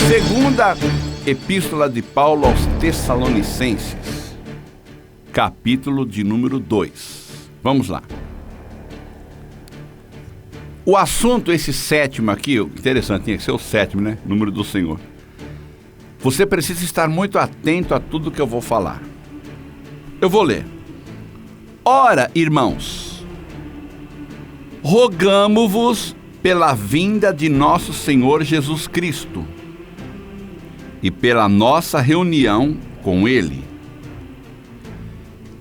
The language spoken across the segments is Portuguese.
Segunda Epístola de Paulo aos Tessalonicenses, capítulo de número 2. Vamos lá. O assunto, esse sétimo aqui, interessante, tinha que ser o sétimo, né? Número do Senhor. Você precisa estar muito atento a tudo que eu vou falar. Eu vou ler. Ora, irmãos, rogamo-vos pela vinda de nosso Senhor Jesus Cristo e pela nossa reunião com Ele,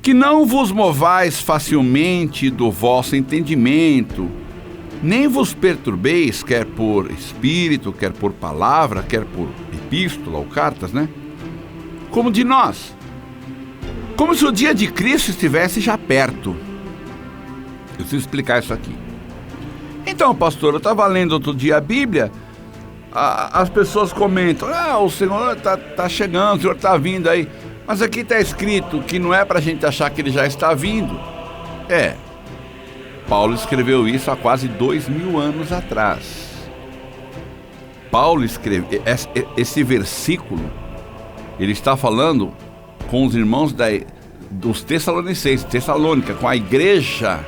que não vos movais facilmente do vosso entendimento, nem vos perturbeis, quer por espírito, quer por palavra, quer por epístola ou cartas, né? Como de nós, como se o dia de Cristo estivesse já perto. Eu preciso explicar isso aqui. Então, pastor, eu estava lendo outro dia a Bíblia, as pessoas comentam, o Senhor está chegando, o Senhor está vindo aí, mas aqui está escrito que não é para a gente achar que Ele já está vindo. Paulo escreveu isso há quase 2000 anos atrás. Paulo escreveu esse versículo, ele está falando com os irmãos dos Tessalonicenses, Tessalônica, com a igreja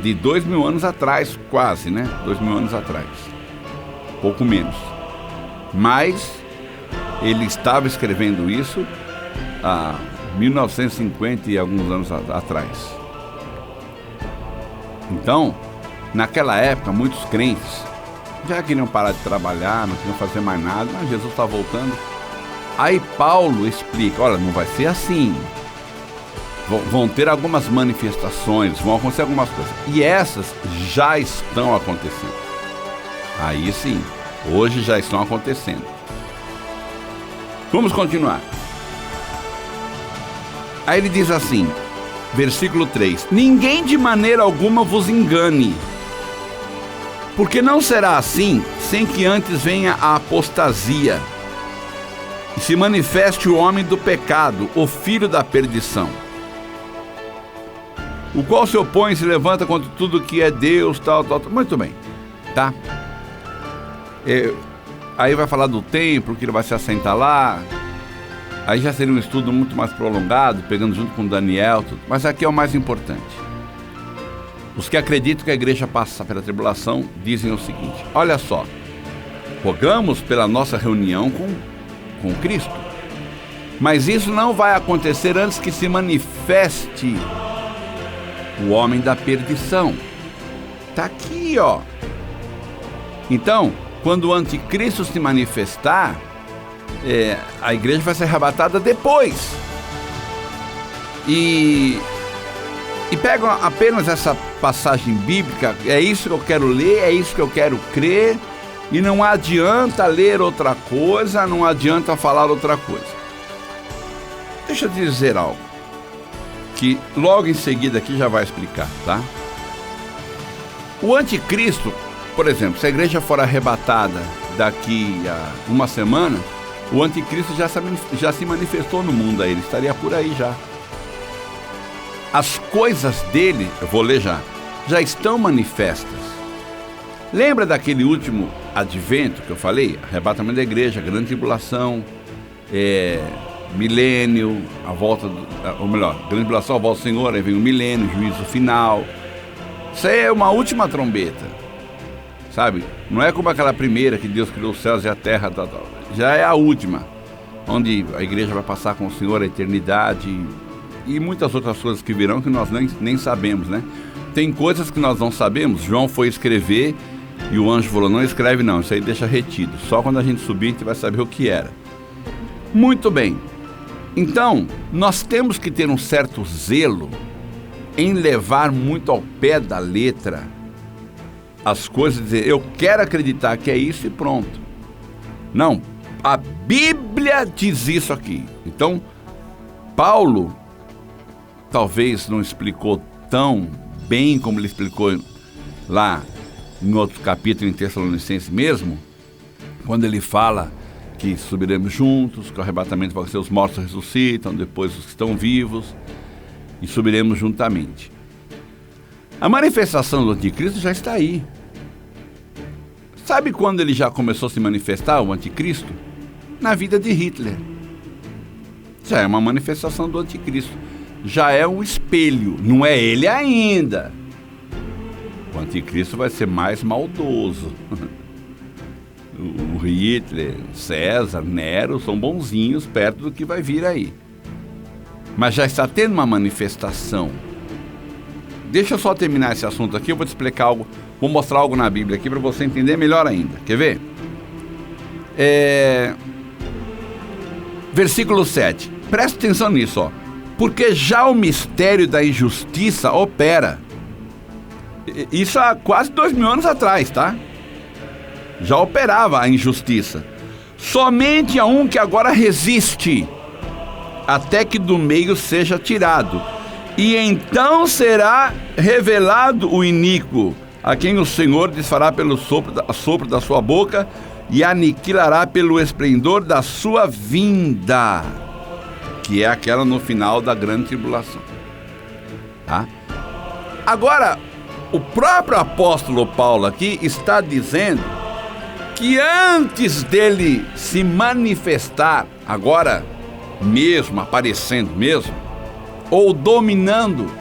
de 2000 anos atrás, quase, né? 2000 anos atrás, pouco menos. Mas ele estava escrevendo isso há 1950 e alguns anos atrás. Então, naquela época, muitos crentes já queriam parar de trabalhar, não queriam fazer mais nada, mas Jesus está voltando. Aí Paulo explica, olha, não vai ser assim. Vão ter algumas manifestações, vão acontecer algumas coisas. E essas já estão acontecendo. Aí sim, hoje já estão acontecendo. Vamos continuar. Aí ele diz assim, versículo 3: ninguém de maneira alguma vos engane, porque não será assim sem que antes venha a apostasia e se manifeste o homem do pecado, o filho da perdição, o qual se opõe e se levanta contra tudo que é Deus, tal. Muito bem, tá? Aí vai falar do templo, que ele vai se assentar lá. Aí já seria um estudo muito mais prolongado, pegando junto com Daniel, tudo. Mas aqui é o mais importante. Os que acreditam que a igreja passa pela tribulação dizem o seguinte: olha só, rogamos pela nossa reunião com Cristo, mas isso não vai acontecer antes que se manifeste o homem da perdição. Está aqui, ó. Então, quando o anticristo se manifestar, a igreja vai ser arrebatada depois. E pegam apenas essa passagem bíblica, é isso que eu quero ler, é isso que eu quero crer, e não adianta ler outra coisa, não adianta falar outra coisa. Deixa eu te dizer algo, que logo em seguida aqui já vai explicar, tá? O anticristo, por exemplo, se a igreja for arrebatada daqui a uma semana, o anticristo já se manifestou no mundo aí, ele estaria por aí já. As coisas dele, eu vou ler já estão manifestas. Lembra daquele último advento que eu falei? Arrebatamento da igreja, grande tribulação, milênio, a volta, ou melhor, grande tribulação, a volta do Senhor, aí vem o milênio, o juízo final. Isso aí é uma última trombeta, sabe? Não é como aquela primeira que Deus criou os céus e a terra, tal. Já é a última, onde a igreja vai passar com o Senhor a eternidade e muitas outras coisas que virão que nós nem sabemos, né? Tem coisas que nós não sabemos. João foi escrever e o anjo falou, não escreve não, isso aí deixa retido, só quando a gente subir a gente vai saber o que era. Muito bem, então nós temos que ter um certo zelo em levar muito ao pé da letra as coisas e dizer, eu quero acreditar que é isso e pronto. Não, a Bíblia diz isso aqui. Então, Paulo talvez não explicou tão bem como ele explicou lá em outro capítulo em Tessalonicenses mesmo, quando ele fala que subiremos juntos, que o arrebatamento vai ser os mortos ressuscitam, depois os que estão vivos, e subiremos juntamente. A manifestação do anticristo já está aí. Sabe quando ele já começou a se manifestar, o anticristo? na vida de Hitler. Já é uma manifestação do anticristo. Já é um espelho, não é ele ainda. O anticristo vai ser mais maldoso. O Hitler, César, Nero são bonzinhos perto do que vai vir aí. Mas já está tendo uma manifestação. Deixa eu só terminar esse assunto aqui, eu vou te explicar algo, vou mostrar algo na Bíblia aqui para você entender melhor ainda. Quer ver? Versículo 7. Presta atenção nisso, ó. Porque já o mistério da injustiça opera. Isso há quase 2000 anos atrás, tá? Já operava a injustiça. Somente a um que agora resiste, até que do meio seja tirado. E então será revelado o iníquo, a quem o Senhor desfará pelo sopro da sua boca e aniquilará pelo esplendor da sua vinda, que é aquela no final da grande tribulação. Tá? Agora, o próprio apóstolo Paulo aqui está dizendo que antes dele se manifestar, agora mesmo, aparecendo mesmo, ou dominando,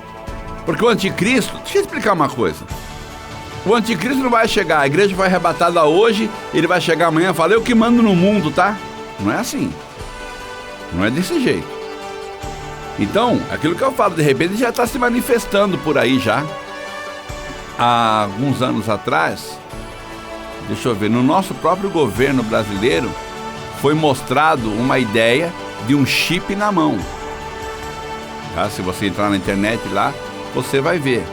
porque o anticristo, deixa eu explicar uma coisa, o anticristo não vai chegar, a igreja vai arrebatada hoje, ele vai chegar amanhã e falar, eu que mando no mundo, tá? Não é assim, não é desse jeito. Então, aquilo que eu falo, de repente já está se manifestando por aí já. Há alguns anos atrás, deixa eu ver, no nosso próprio governo brasileiro, foi mostrado uma ideia de um chip na mão. Tá? Se você entrar na internet lá, você vai ver.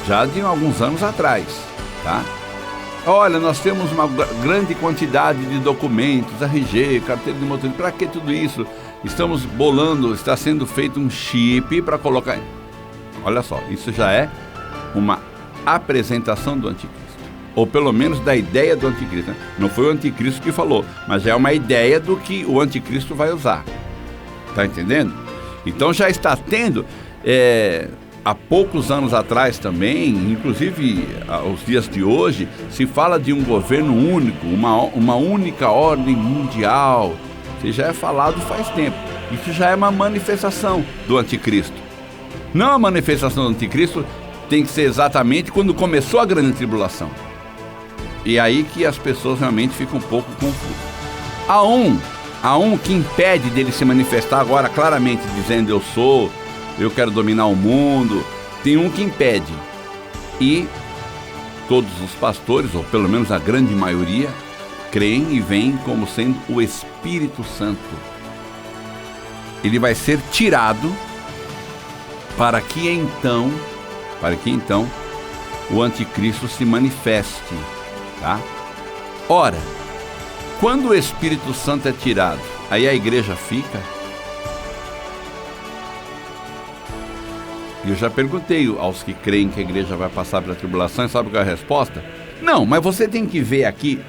Já de alguns anos atrás, tá? Olha, nós temos uma grande quantidade de documentos, RG, carteira de motorista, para que tudo isso? Estamos bolando, está sendo feito um chip para colocar... Olha só, isso já é uma apresentação do anticristo, ou pelo menos da ideia do anticristo, né? Não foi o anticristo que falou, mas é uma ideia do que o anticristo vai usar. Tá entendendo? Então já está tendo, há poucos anos atrás também, inclusive aos dias de hoje, se fala de um governo único, uma única ordem mundial. Isso já é falado faz tempo. Isso já é uma manifestação do anticristo. Não a manifestação do anticristo tem que ser exatamente quando começou a grande tribulação. E aí que as pessoas realmente ficam um pouco confusas. Há um que impede dele se manifestar agora claramente, dizendo eu quero dominar o mundo. Tem um que impede. E todos os pastores, ou pelo menos a grande maioria, creem e veem como sendo o Espírito Santo. Ele vai ser tirado para que então o anticristo se manifeste, tá? Ora, quando o Espírito Santo é tirado, aí a igreja fica? E eu já perguntei aos que creem que a igreja vai passar pela tribulação, e sabe qual é a resposta? Não, mas você tem que ver aqui,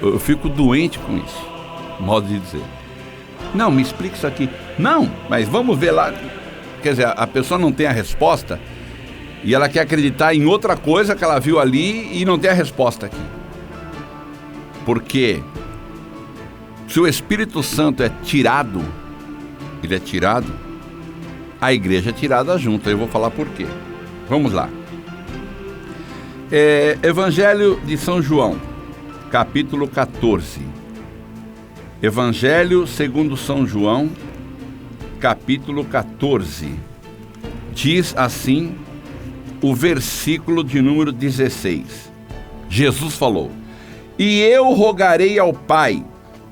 eu fico doente com isso, modo de dizer. Não, me explica isso aqui. Não, mas vamos ver lá. Quer dizer, a pessoa não tem a resposta e ela quer acreditar em outra coisa que ela viu ali e não tem a resposta aqui. Porque se o Espírito Santo é tirado, ele é tirado, a igreja é tirada junto. Eu vou falar por quê. Vamos lá. Evangelho de São João, capítulo 14. Evangelho segundo São João, capítulo 14. Diz assim o versículo de número 16. Jesus falou: E eu rogarei ao Pai,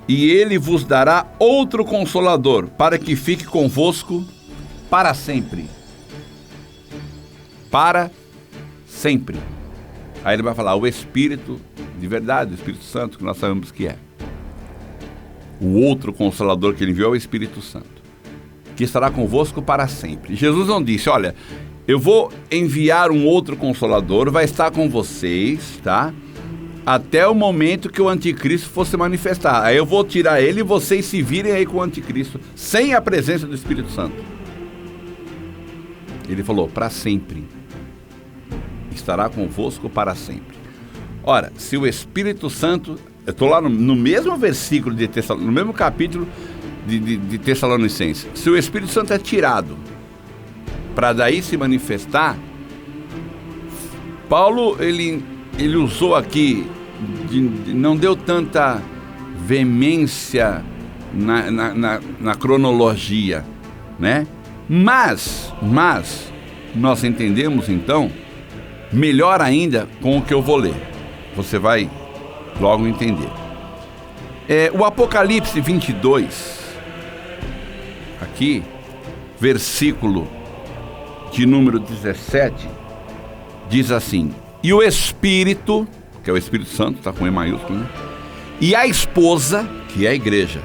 e Ele vos dará outro Consolador, para que fique convosco para sempre. Para sempre. Aí ele vai falar o Espírito de verdade, o Espírito Santo, que nós sabemos que é. O outro Consolador que ele enviou é o Espírito Santo, que estará convosco para sempre. Jesus não disse, olha, eu vou enviar um outro Consolador, vai estar com vocês, tá? Até o momento que o anticristo fosse manifestar. Aí eu vou tirar ele e vocês se virem aí com o anticristo, sem a presença do Espírito Santo. Ele falou, para sempre. Estará convosco para sempre. Ora, se o Espírito Santo Eu estou lá no mesmo versículo no mesmo capítulo de Tessalonicenses. Se o Espírito Santo é tirado para daí se manifestar, Paulo, ele usou aqui, não deu tanta veemência na cronologia, né? Mas nós entendemos então, melhor ainda com o que eu vou ler. Você vai logo entender. O Apocalipse 22, aqui, versículo de número 17, diz assim: e o Espírito, que é o Espírito Santo, está com E maiúsculo, né? E a esposa, que é a igreja,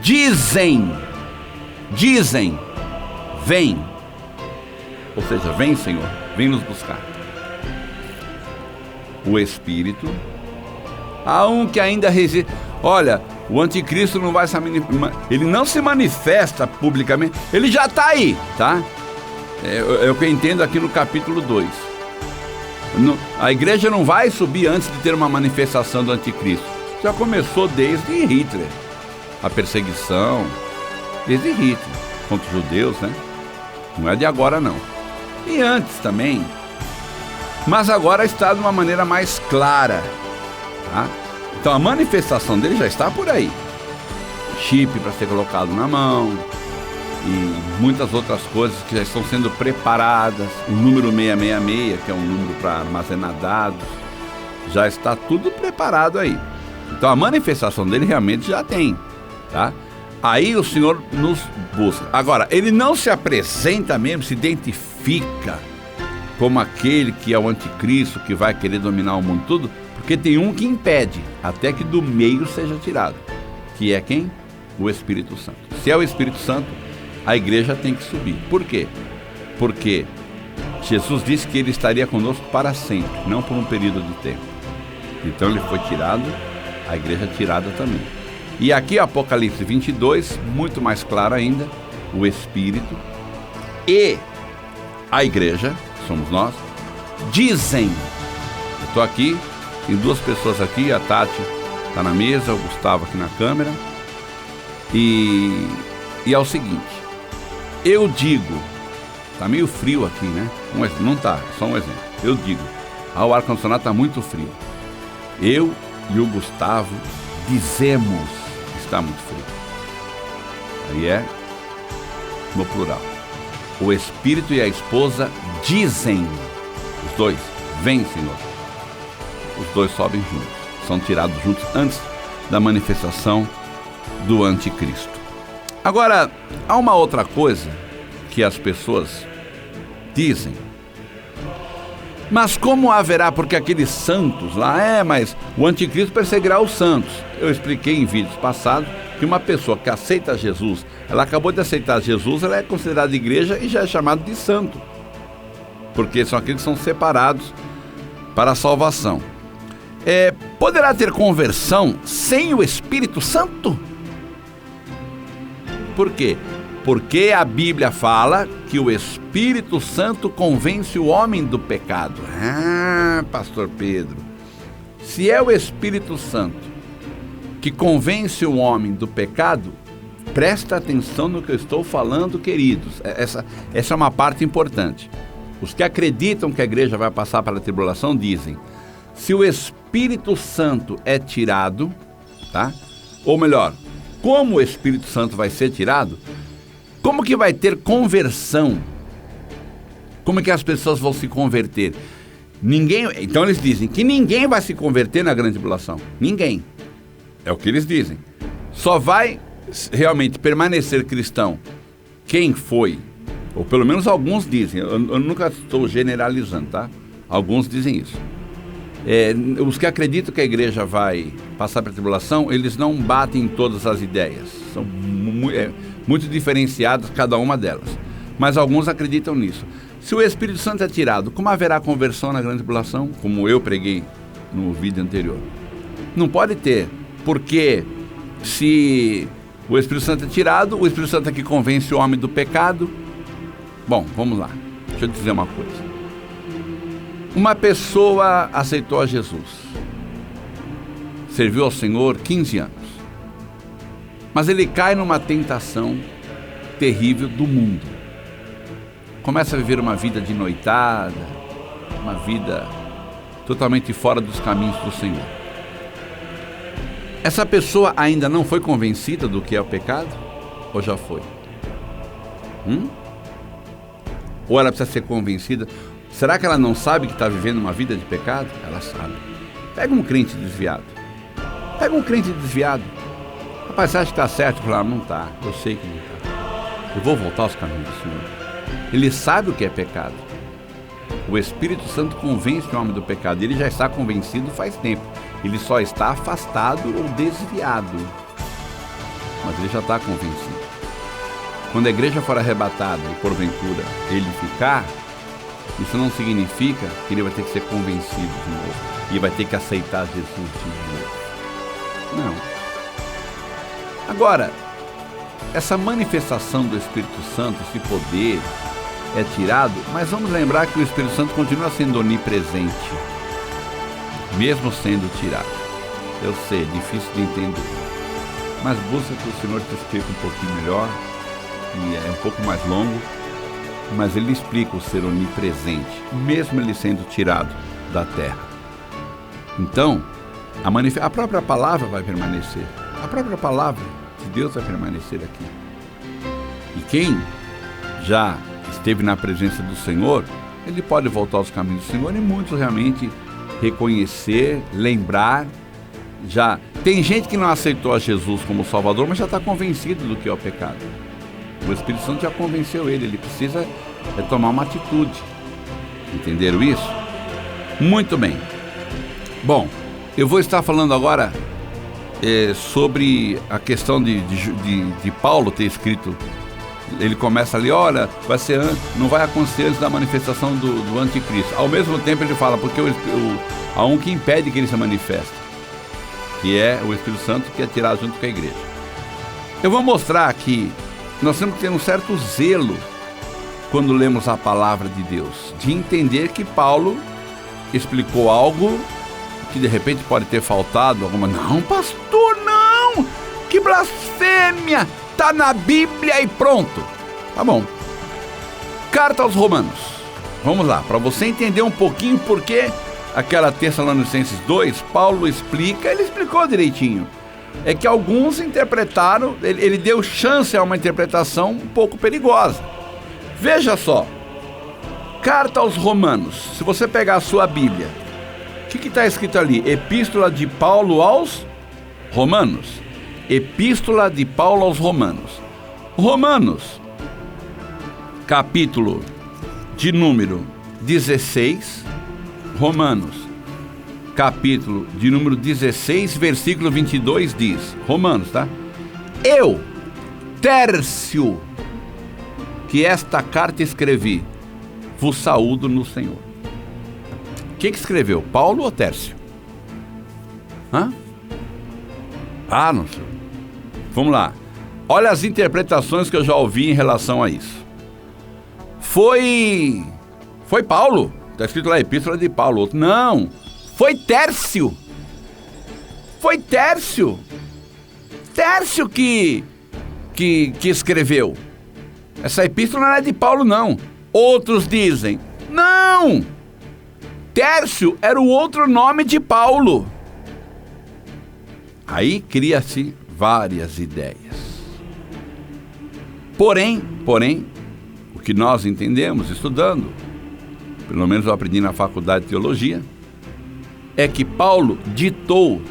dizem, vem. Ou seja, vem, Senhor, vem nos buscar. O Espírito, há um que ainda resiste. Olha, o anticristo não vai se ele não se manifesta publicamente, ele já está aí, tá? É o que eu entendo aqui no capítulo 2. A igreja não vai subir antes de ter uma manifestação do anticristo. Já começou desde Hitler, a perseguição, desde Hitler, contra os judeus, né? Não é de agora não. E antes também, mas agora está de uma maneira mais clara, tá? Então a manifestação dele já está por aí. Chip para ser colocado na mão e muitas outras coisas que já estão sendo preparadas. O número 666, que é um número para armazenar dados, já está tudo preparado aí. Então a manifestação dele realmente já tem, tá? Aí o Senhor nos busca. Agora, ele não se apresenta mesmo, se identifica como aquele que é o anticristo, que vai querer dominar o mundo todo, porque tem um que impede até que do meio seja tirado, que é quem? O Espírito Santo. Se é o Espírito Santo, a igreja tem que subir. Por quê? Porque Jesus disse que ele estaria conosco para sempre, não por um período de tempo. Então ele foi tirado, a igreja tirada também. E aqui Apocalipse 22, muito mais claro ainda, o Espírito e a igreja, somos nós, dizem. Eu estou aqui, tem duas pessoas aqui, a Tati está na mesa, o Gustavo aqui na câmera. E é o seguinte, eu digo, está meio frio aqui, né? Não está, só um exemplo. Eu digo, o ar-condicionado está muito frio. Eu e o Gustavo dizemos que está muito frio. Aí é no plural. O Espírito e a esposa dizem, os dois, vem, Senhor. Os dois sobem juntos, são tirados juntos antes da manifestação do anticristo. Agora, há uma outra coisa que as pessoas dizem. Mas como haverá, porque aqueles santos lá, mas o anticristo perseguirá os santos. Eu expliquei em vídeos passados que uma pessoa que aceita Jesus, ela acabou de aceitar Jesus, ela é considerada igreja e já é chamada de santo. Porque são aqueles que são separados para a salvação. Poderá ter conversão sem o Espírito Santo? Por quê? Porque a Bíblia fala que o Espírito Santo convence o homem do pecado. Pastor Pedro, se é o Espírito Santo que convence o homem do pecado, presta atenção no que eu estou falando, queridos. Essa é uma parte importante. Os que acreditam que a igreja vai passar pela tribulação dizem, se o Espírito Santo é tirado, tá? Ou melhor, como o Espírito Santo vai ser tirado, como que vai ter conversão? Como é que as pessoas vão se converter? Então eles dizem que ninguém vai se converter na grande tribulação. Ninguém. É o que eles dizem. Só vai realmente permanecer cristão quem foi, ou pelo menos alguns dizem, eu nunca estou generalizando, tá? Alguns dizem isso. Os que acreditam que a igreja vai passar pela tribulação, eles não batem em todas as ideias. São muito diferenciadas cada uma delas. Mas alguns acreditam nisso. Se o Espírito Santo é tirado, como haverá conversão na grande tribulação? Como eu preguei no vídeo anterior. Não pode ter, porque se o Espírito Santo é tirado, o Espírito Santo é que convence o homem do pecado. Bom, vamos lá. Deixa eu dizer uma coisa. Uma pessoa aceitou a Jesus. serviu ao Senhor 15 anos. Mas ele cai numa tentação terrível do mundo. Começa a viver uma vida de noitada, uma vida totalmente fora dos caminhos do Senhor. Essa pessoa ainda não foi convencida do que é o pecado? Ou já foi? Ou ela precisa ser convencida? Será que ela não sabe que está vivendo uma vida de pecado? Ela sabe. Pega um crente desviado. Rapaz, você acha que está certo? Fala, não está. Eu sei que não está. Eu vou voltar aos caminhos do Senhor. Ele sabe o que é pecado. O Espírito Santo convence o homem do pecado. Ele já está convencido faz tempo. Ele só está afastado ou desviado. Mas ele já está convencido. Quando a igreja for arrebatada e porventura ele ficar, isso não significa que ele vai ter que ser convencido de novo. E vai ter que aceitar Jesus de novo. Não. Agora, essa manifestação do Espírito Santo, esse poder, é tirado, mas vamos lembrar que o Espírito Santo continua sendo onipresente, mesmo sendo tirado. Eu sei, é difícil de entender, mas busca que o Senhor te explique um pouquinho melhor, e é um pouco mais longo, mas ele explica o ser onipresente, mesmo ele sendo tirado da terra. Então, a própria palavra vai permanecer, a própria palavra de Deus vai permanecer aqui. E quem já esteve na presença do Senhor, ele pode voltar aos caminhos do Senhor e muitos realmente reconhecer, lembrar. Já tem gente que não aceitou a Jesus como Salvador, mas já está convencido do que é o pecado. O Espírito Santo já convenceu ele precisa tomar uma atitude. Entenderam isso? Muito bem. Bom, eu vou estar falando agora sobre a questão de Paulo ter escrito. Ele começa ali, olha, não vai acontecer antes da manifestação do anticristo. Ao mesmo tempo ele fala, porque há um que impede que ele se manifeste, que é o Espírito Santo, que é tirado junto com a igreja. Eu vou mostrar que nós temos que ter um certo zelo quando lemos a palavra de Deus, de entender que Paulo explicou algo que de repente pode ter faltado alguma. Não, pastor, não! Que blasfêmia! Está na Bíblia e pronto. Tá bom. Carta aos Romanos. Vamos lá, para você entender um pouquinho porque aquela Tessalonicenses 2, Paulo explica, ele explicou direitinho. É que alguns interpretaram, ele deu chance a uma interpretação um pouco perigosa. Veja só. Carta aos Romanos. Se você pegar a sua Bíblia, o que está escrito ali? Epístola de Paulo aos Romanos. Epístola de Paulo aos Romanos. Romanos, capítulo de número 16. Romanos, capítulo de número 16, versículo 22 diz, Romanos, tá? Eu, Tércio, que esta carta escrevi, vos saúdo no Senhor. Quem que escreveu? Paulo ou Tércio? Não sei. Vamos lá. Olha as interpretações que eu já ouvi em relação a isso. Foi Paulo. Está escrito lá, Epístola de Paulo. Não. Foi Tércio. Foi Tércio. Tércio que escreveu. Essa epístola não é de Paulo, não. Outros dizem, não. Tércio era o outro nome de Paulo. Aí cria-se várias ideias. Porém, o que nós entendemos estudando, pelo menos eu aprendi na faculdade de teologia, é que Paulo ditou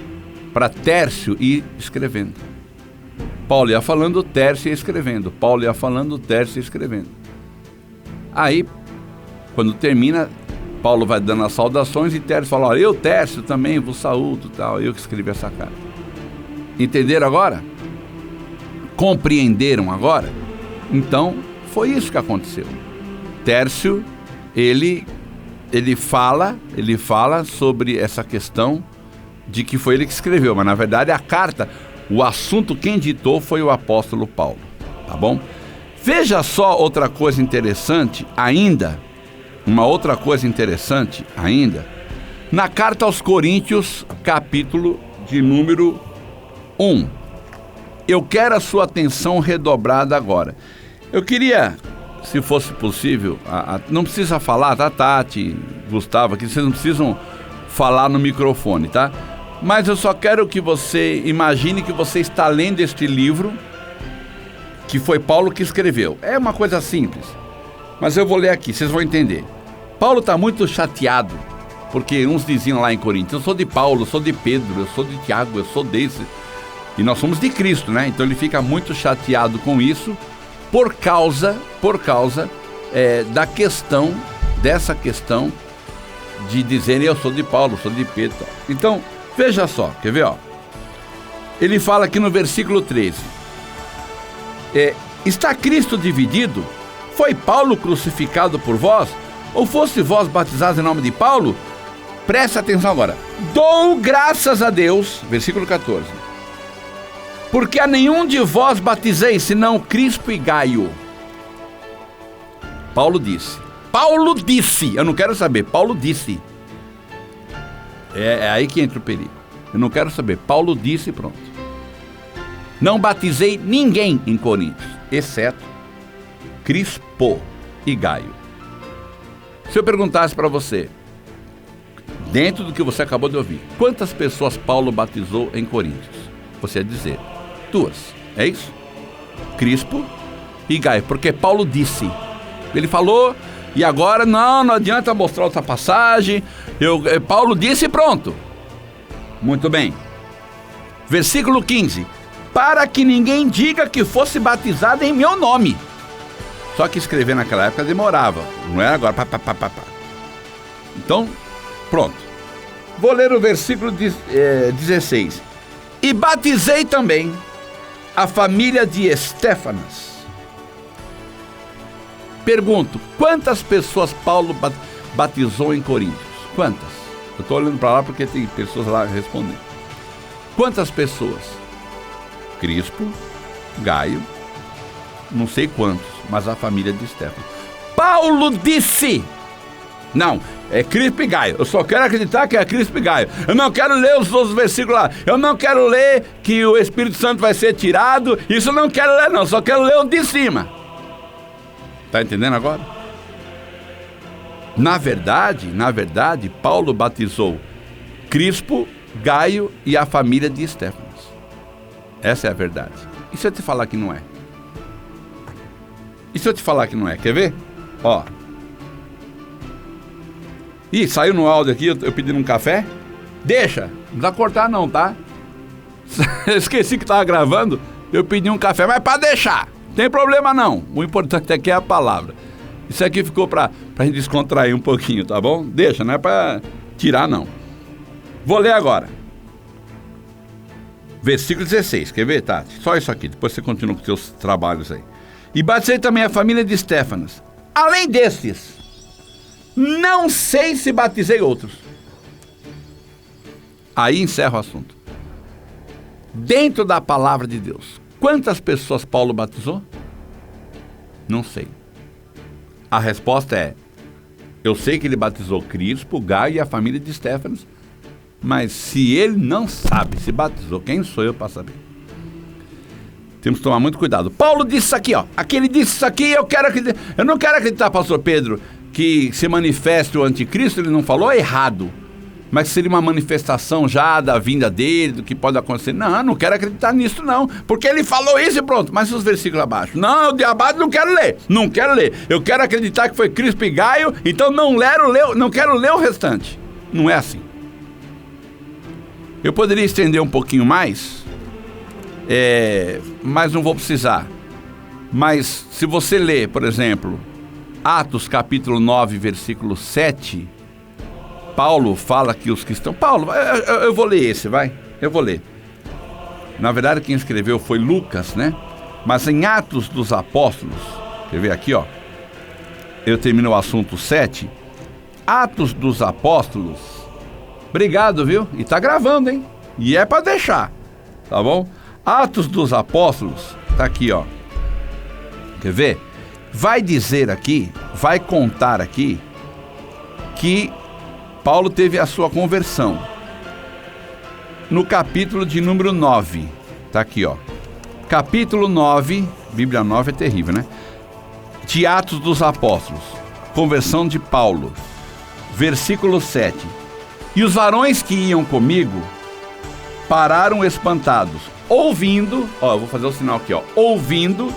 para Tércio ir escrevendo. Paulo ia falando, Tércio ia escrevendo. Paulo ia falando, Tércio ia escrevendo. Aí, quando termina, Paulo vai dando as saudações e Tércio fala, eu, Tércio, também vos saúdo, tal, eu que escrevi essa carta. Entenderam agora? Compreenderam agora? Então, foi isso que aconteceu. Tércio, ele fala sobre essa questão de que foi ele que escreveu, mas na verdade a carta, o assunto quem ditou foi o apóstolo Paulo, tá bom? Veja só outra coisa interessante ainda, na carta aos Coríntios, capítulo de número 1. Eu quero a sua atenção redobrada agora. Eu queria, se fosse possível, não precisa falar, tá, Tati, Gustavo, aqui vocês não precisam falar no microfone, tá? Mas eu só quero que você imagine que você está lendo este livro, que foi Paulo que escreveu. É uma coisa simples, mas eu vou ler aqui, vocês vão entender. Paulo está muito chateado, porque uns diziam lá em Coríntios, eu sou de Paulo, eu sou de Pedro, eu sou de Tiago, eu sou desse. E nós somos de Cristo, né? Então ele fica muito chateado com isso, por causa dessa questão de dizerem eu sou de Paulo, eu sou de Pedro. Então, veja só, quer ver, ó? Ele fala aqui no versículo 13. Está Cristo dividido? Foi Paulo crucificado por vós? Ou fosse vós batizados em nome de Paulo? Presta atenção agora. Dou graças a Deus, versículo 14, porque a nenhum de vós batizei, senão Crispo e Gaio. Paulo disse, eu não quero saber, Paulo disse. É aí que entra o perigo. Eu não quero saber, Paulo disse, pronto. Não batizei ninguém em Coríntios, exceto Crispo e Gaio. Se eu perguntasse para você, dentro do que você acabou de ouvir, quantas pessoas Paulo batizou em Coríntios? Você ia dizer 2, é isso? Crispo e Gaio, porque Paulo disse. Ele falou, e agora não adianta mostrar outra passagem. Paulo disse e pronto. Muito bem. Versículo 15. Para que ninguém diga que fosse batizado em meu nome. Só que escrever naquela época demorava, não era agora. Então, pronto. Vou ler o versículo 16. E batizei também a família de Estéfanas. Pergunto, quantas pessoas Paulo batizou em Coríntios? Quantas? Eu estou olhando para lá porque tem pessoas lá respondendo. Quantas pessoas? Crispo, Gaio, não sei quantos, mas a família de Estéfanas. Paulo disse... Não, é Crispo e Gaio. Eu só quero acreditar que é Crispo e Gaio. Eu não quero ler os outros versículos lá. Eu não quero ler que o Espírito Santo vai ser tirado. Isso eu não quero ler, não. Só quero ler o de cima. Tá entendendo agora? Na verdade, Paulo batizou Crispo, Gaio e a família de Estéfanas. Essa é a verdade. E se eu te falar que não é? Quer ver? Ó. Ih, saiu no áudio aqui, eu pedindo um café. Deixa, não precisa cortar não, tá? Esqueci que tava gravando, eu pedi um café, mas para deixar, não tem problema não. O importante aqui é a palavra. Isso aqui ficou pra gente descontrair um pouquinho, tá bom? Deixa, não é pra tirar não. Vou ler agora. Versículo 16, quer ver, Tati? Só isso aqui, depois você continua com os seus trabalhos aí. E batizei também a família de Estéfanas. Além destes, não sei se batizei outros. Aí encerra o assunto. Dentro da palavra de Deus, quantas pessoas Paulo batizou? Não sei. A resposta é, eu sei que ele batizou Crispo, Gaio e a família de Estéfanas, mas se ele não sabe se batizou, quem sou eu para saber? Temos que tomar muito cuidado. Paulo disse isso aqui, ó. Aquele disse isso aqui, eu não quero acreditar, pastor Pedro, que se manifeste o anticristo. Ele não falou errado, mas seria uma manifestação já da vinda dele, do que pode acontecer. Não quero acreditar nisso não, porque ele falou isso e pronto. Mas os versículos abaixo? Não, de abaixo não quero ler. Eu quero acreditar que foi Crispo e Gaio, então não quero ler o restante. Não é assim. Eu poderia estender um pouquinho mais, mas não vou precisar. Mas se você ler, por exemplo, Atos capítulo 9, versículo 7, Paulo fala que os cristãos... Paulo, eu vou ler esse, vai? Eu vou ler. Na verdade, quem escreveu foi Lucas, né? Mas em Atos dos Apóstolos, quer ver aqui, ó? Eu termino o assunto 7. Atos dos Apóstolos. Obrigado, viu? E tá gravando, hein? E é pra deixar, tá bom? Atos dos Apóstolos, tá aqui, ó. Quer ver? Vai dizer aqui, vai contar aqui, que Paulo teve a sua conversão. no capítulo de número 9. Tá aqui, ó. Capítulo 9, Bíblia 9 é terrível, né? De Atos dos Apóstolos, conversão de Paulo, versículo 7. E os varões que iam comigo pararam espantados, ouvindo, ó, eu vou fazer o sinal aqui, ó, ouvindo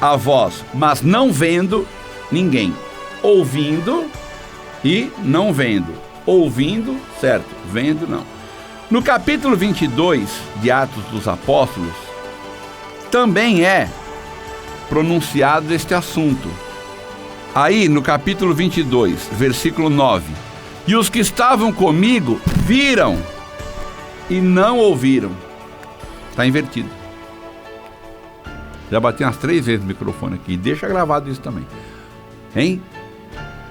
a voz, mas não vendo ninguém. Ouvindo e não vendo. Ouvindo, certo, vendo não. No capítulo 22 de Atos dos Apóstolos, também é pronunciado este assunto. Aí, no capítulo 22, versículo 9. E os que estavam comigo viram e não ouviram. Está invertido. Já bati umas 3 vezes no microfone aqui. Deixa gravado isso também. Hein?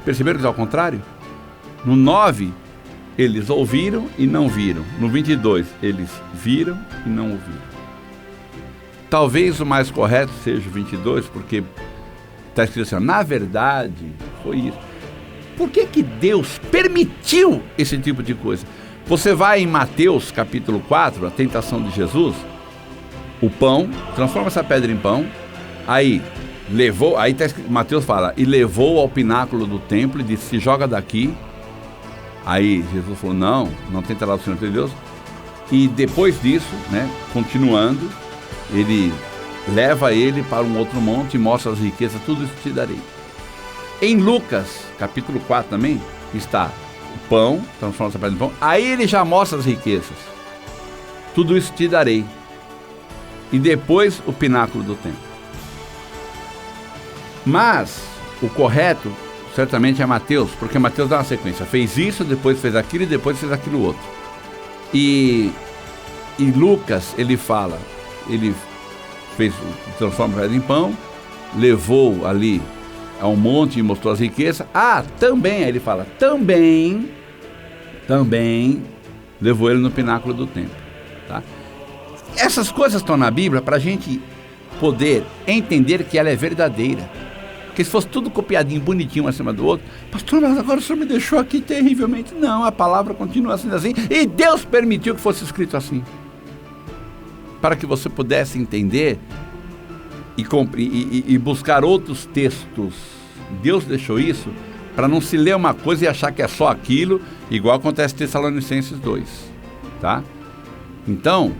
Perceberam que é ao contrário? No 9, eles ouviram e não viram. No 22, eles viram e não ouviram. Talvez o mais correto seja o 22, porque está escrito assim, na verdade, foi isso. Por que Deus permitiu esse tipo de coisa? Você vai em Mateus capítulo 4, a tentação de Jesus, o pão, transforma essa pedra em pão, aí levou, aí tá escrito, Mateus fala, e levou ao pináculo do templo e disse, se joga daqui. Aí Jesus falou, não tentará o Senhor teu Deus. E depois disso, né, continuando, ele leva ele para um outro monte e mostra as riquezas, tudo isso te darei. Em Lucas, capítulo 4 também, está o pão, transforma essa pedra em pão, aí ele já mostra as riquezas. Tudo isso te darei. E depois o pináculo do templo. Mas o correto certamente é Mateus, porque Mateus dá uma sequência. Fez isso, depois fez aquilo e depois fez aquilo outro. E Lucas, ele fala, ele fez, transforma a pedra em pão, levou ali a um monte e mostrou as riquezas. Também, aí ele fala, também levou ele no pináculo do templo. Tá? Essas coisas estão na Bíblia para a gente poder entender que ela é verdadeira. Porque se fosse tudo copiadinho, bonitinho, um acima do outro, pastor, mas agora o senhor me deixou aqui terrivelmente. Não, a palavra continua sendo assim. E Deus permitiu que fosse escrito assim. Para que você pudesse entender e buscar outros textos. Deus deixou isso para não se ler uma coisa e achar que é só aquilo, igual acontece em Tessalonicenses 2. Tá? Então,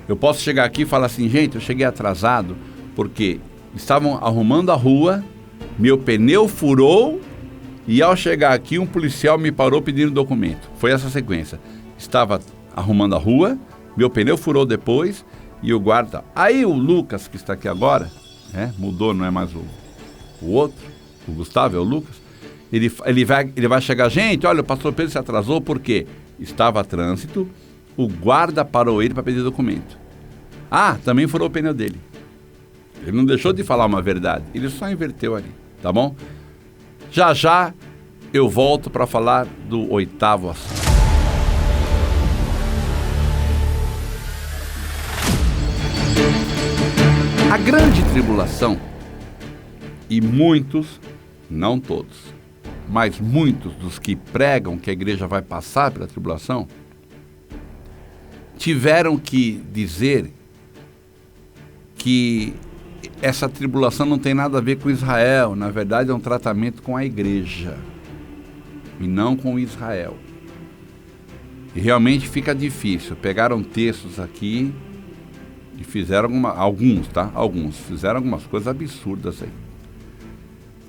eu posso chegar aqui e falar assim, gente, eu cheguei atrasado porque estavam arrumando a rua, meu pneu furou e ao chegar aqui um policial me parou pedindo documento. Foi essa sequência. Estava arrumando a rua, meu pneu furou depois e o guarda... Aí o Lucas, que está aqui agora, mudou, não é mais o outro, o Gustavo, é o Lucas, ele vai chegar, gente, olha, o pastor Pedro se atrasou porque estava a trânsito, o guarda parou ele para pedir documento. Também furou o pneu dele. Ele não deixou de falar uma verdade, ele só inverteu ali, tá bom? Já já eu volto para falar do 8º assunto. A grande tribulação, e muitos, não todos, mas muitos dos que pregam que a igreja vai passar pela tribulação, tiveram que dizer que essa tribulação não tem nada a ver com Israel, na verdade é um tratamento com a igreja, e não com Israel. E realmente fica difícil. Pegaram textos aqui e fizeram alguns fizeram algumas coisas absurdas aí.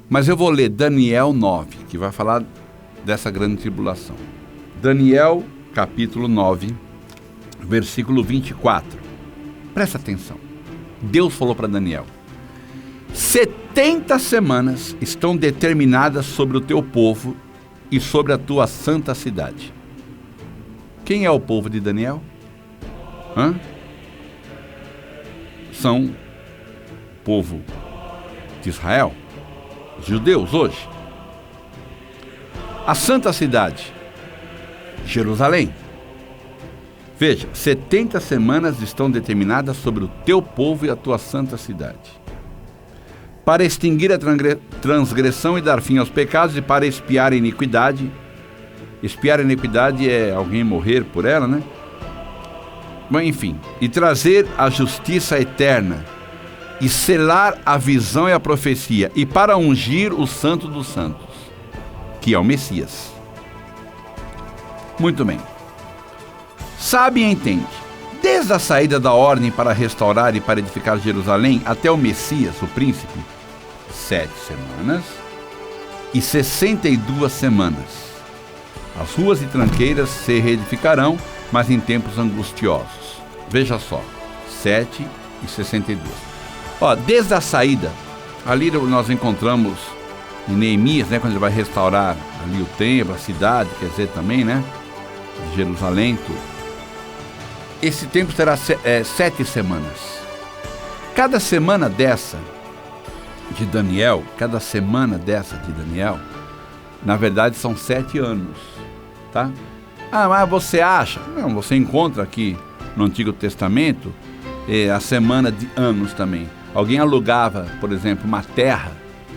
Mas eu vou ler Daniel 9, que vai falar dessa grande tribulação. Daniel, capítulo 9, versículo 24. Presta atenção. Deus falou para Daniel: 70 semanas estão determinadas sobre o teu povo e sobre a tua santa cidade. Quem é o povo de Daniel? São o povo de Israel, os judeus hoje. A santa cidade, Jerusalém. Veja, 70 semanas estão determinadas sobre o teu povo e a tua santa cidade, para extinguir a transgressão e dar fim aos pecados, e para expiar a iniquidade, Expiar a iniquidade é alguém morrer por ela, né? Mas enfim, e trazer a justiça eterna, e selar a visão e a profecia, e para ungir o Santo dos Santos, que é o Messias. Muito bem. Sabe e entende. Desde a saída da ordem para restaurar e para edificar Jerusalém até o Messias, o príncipe, 7 semanas e 62 semanas. As ruas e tranqueiras se reedificarão, mas em tempos angustiosos. Veja só, 7 e 62. Ó, desde a saída, ali nós encontramos em Neemias, né, quando ele vai restaurar ali o templo, a cidade, quer dizer também, né, Jerusalém, tudo. Esse tempo terá 7 semanas. Cada semana dessa de Daniel, na verdade são 7 anos, tá? Ah, mas você acha? Não, você encontra aqui no Antigo Testamento a semana de anos também. Alguém alugava, por exemplo, uma terra,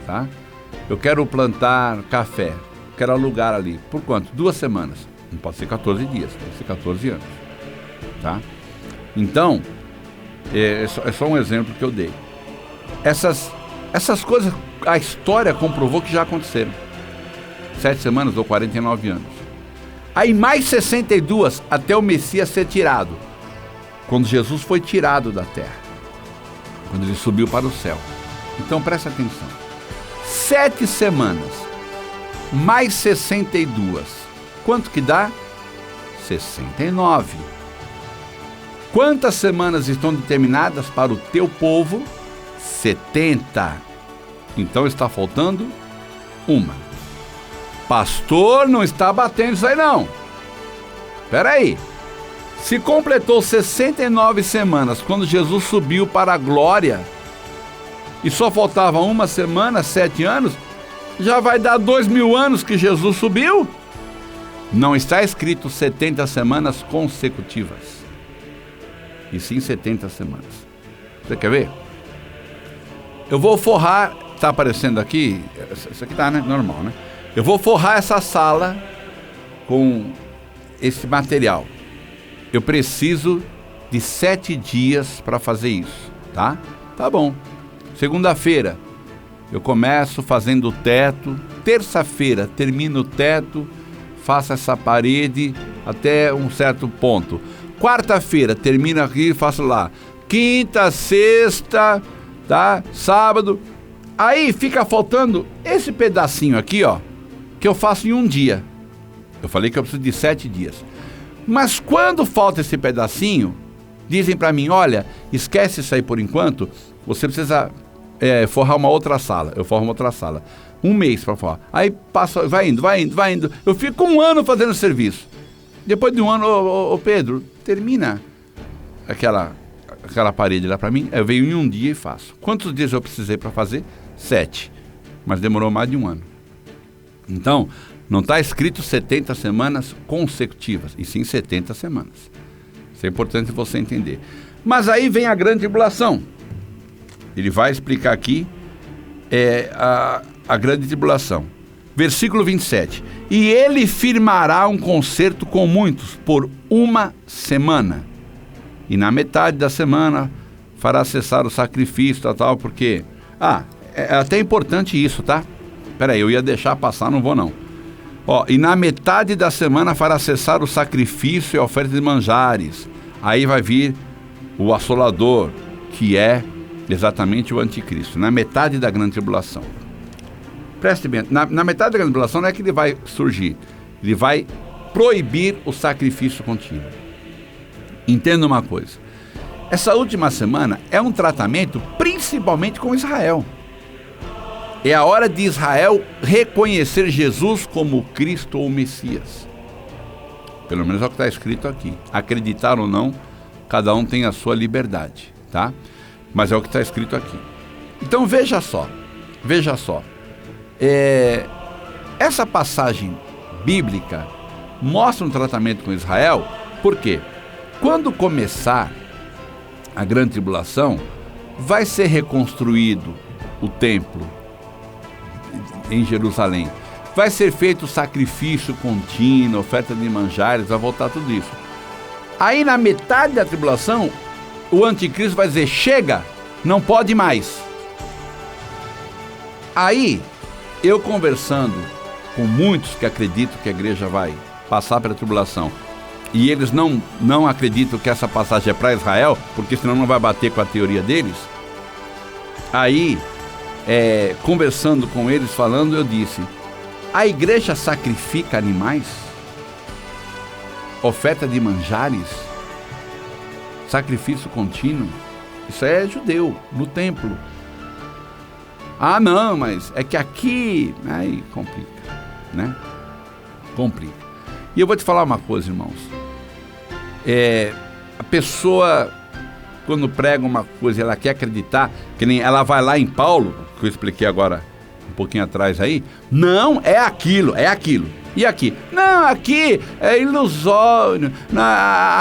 tá? Eu quero plantar café, quero alugar ali. Por quanto? 2 semanas. Não pode ser 14 dias, tem que ser 14 anos. Tá? Então, é só um exemplo que eu dei. Essas coisas, a história comprovou que já aconteceram. 7 semanas ou 49 anos. Aí mais 62 até o Messias ser tirado. Quando Jesus foi tirado da terra. Quando ele subiu para o céu. Então presta atenção. 7 semanas mais 62. Quanto que dá? 69. Quantas semanas estão determinadas para o teu povo? 70. Então está faltando uma. Pastor, não está batendo isso aí não. Espera aí. Se completou 69 semanas quando Jesus subiu para a glória e só faltava uma semana, 7 anos, já vai dar 2000 anos que Jesus subiu? Não está escrito 70 semanas consecutivas. E sim 70 semanas. Você quer ver? Eu vou forrar, está aparecendo aqui, isso aqui está, né? Normal, né? Eu vou forrar essa sala com esse material. Eu preciso de 7 dias para fazer isso, tá? Tá bom. Segunda-feira, eu começo fazendo o teto. Terça-feira, termino o teto, faço essa parede até um certo ponto. Quarta-feira, termino aqui e faço lá. Quinta, sexta, tá? Sábado. Aí fica faltando esse pedacinho aqui, ó, que eu faço em um dia. Eu falei que eu preciso de 7 dias. Mas quando falta esse pedacinho, dizem para mim, olha, esquece isso aí por enquanto, você precisa forrar uma outra sala. Eu forro uma outra sala. 1 mês para forrar. Aí passa, vai indo. Eu fico 1 ano fazendo serviço. Depois de 1 ano, ô Pedro, termina aquela parede lá para mim. Eu venho em um dia e faço. Quantos dias eu precisei para fazer? 7. Mas demorou mais de 1 ano. Então, não está escrito 70 semanas consecutivas, e sim 70 semanas. Isso é importante você entender. Mas aí vem a grande tribulação. Ele vai explicar aqui a grande tribulação. Versículo 27. E ele firmará um concerto com muitos por 1 semana. E na metade da semana fará cessar o sacrifício, tal, porque... é até importante isso, tá? Peraí, eu ia deixar passar, não vou não. E na metade da semana fará cessar o sacrifício e a oferta de manjares. Aí vai vir o assolador, que é exatamente o anticristo, na metade da grande tribulação. Preste bem, na metade da grande tribulação não é que ele vai surgir, ele vai proibir o sacrifício contínuo. Entenda uma coisa, essa última semana é um tratamento principalmente com Israel. É a hora de Israel reconhecer Jesus como Cristo ou Messias. Pelo menos é o que está escrito aqui. Acreditar ou não, cada um tem a sua liberdade, tá? Mas é o que está escrito aqui. Então veja só. Essa passagem bíblica mostra um tratamento com Israel, porque quando começar a grande tribulação, vai ser reconstruído o templo em Jerusalém. vai ser feito sacrifício contínuo, oferta de manjares, vai voltar tudo isso. Aí na metade da tribulação, o anticristo vai dizer, chega, não pode mais. Aí, eu conversando com muitos que acreditam que a igreja vai passar pela tribulação, e eles não acreditam que essa passagem é para Israel, porque senão não vai bater com a teoria deles. Aí, conversando com eles, falando, eu disse, a igreja sacrifica animais? Oferta de manjares? Sacrifício contínuo? Isso é judeu, no templo. Ah, não, mas é que aqui... Aí complica, né? Complica. E eu vou te falar uma coisa, irmãos. A pessoa, quando prega uma coisa, ela quer acreditar, que nem ela vai lá em Paulo, que eu expliquei agora um pouquinho atrás aí, não, é aquilo. E aqui? Não, aqui é ilusório,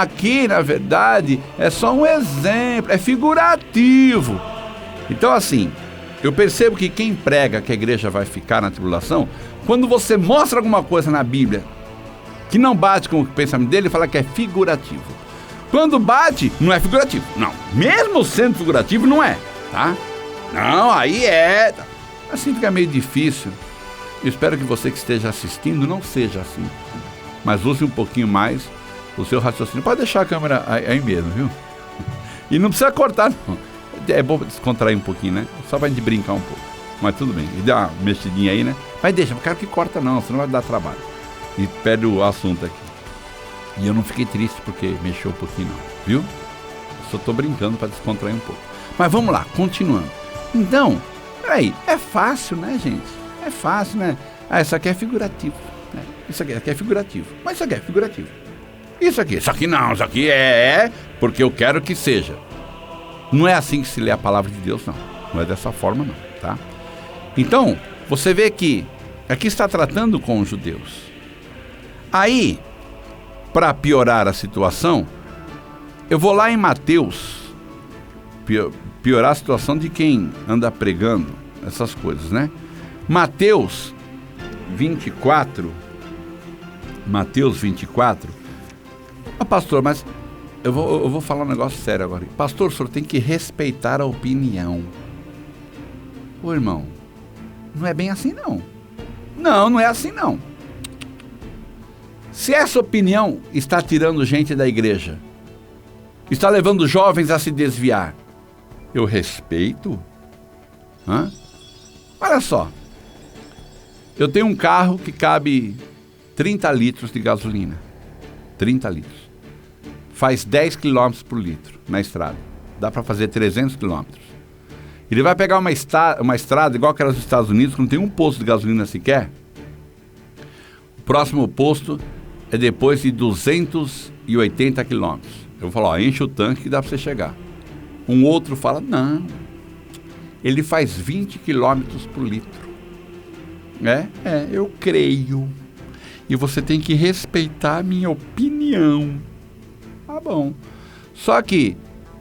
aqui, na verdade, é só um exemplo, é figurativo. Então, assim, eu percebo que quem prega que a igreja vai ficar na tribulação, quando você mostra alguma coisa na Bíblia que não bate com o pensamento dele, ele fala que é figurativo. Quando bate, não é figurativo. Não, mesmo sendo figurativo, não é, tá? Não, aí é... Assim fica meio difícil. Eu espero que você que esteja assistindo não seja assim, mas use um pouquinho mais o seu raciocínio. Pode deixar a câmera aí mesmo, viu? E não precisa cortar, não. É bom descontrair um pouquinho, né? Só pra gente brincar um pouco. Mas tudo bem, e dá uma mexidinha aí, né? Mas deixa, não quero que corta não, senão vai dar trabalho. E perde o assunto aqui. E eu não fiquei triste porque mexeu um pouquinho não, viu? Só tô brincando para descontrair um pouco. Mas vamos lá, continuando. Então, peraí, é fácil, né, gente? É fácil, né? Ah, isso aqui é figurativo, né? Isso aqui é figurativo. Mas isso aqui é figurativo. Isso aqui não, isso aqui é porque eu quero que seja. Não é assim que se lê a palavra de Deus, não. Não é dessa forma, não, tá? Então, você vê que aqui está tratando com os judeus. Aí, para piorar a situação, eu vou lá em Mateus, piorar a situação de quem anda pregando essas coisas, né? Mateus 24. Ah, pastor, mas eu vou falar um negócio sério agora. Pastor, o senhor tem que respeitar a opinião. Ô, irmão, não é bem assim, não. Não é assim, não. Se essa opinião está tirando gente da igreja, está levando jovens a se desviar, eu respeito? Olha só. Eu tenho um carro que cabe 30 litros de gasolina. 30 litros. Faz 10 km por litro na estrada. Dá para fazer 300 km. Ele vai pegar uma estrada igual aquelas dos Estados Unidos, que não tem um posto de gasolina sequer. O próximo posto é depois de 280 km. Eu vou falar, enche o tanque que dá para você chegar. Um outro fala, não. Ele faz 20 km por litro. Eu creio. E você tem que respeitar a minha opinião. Tá bom. Só que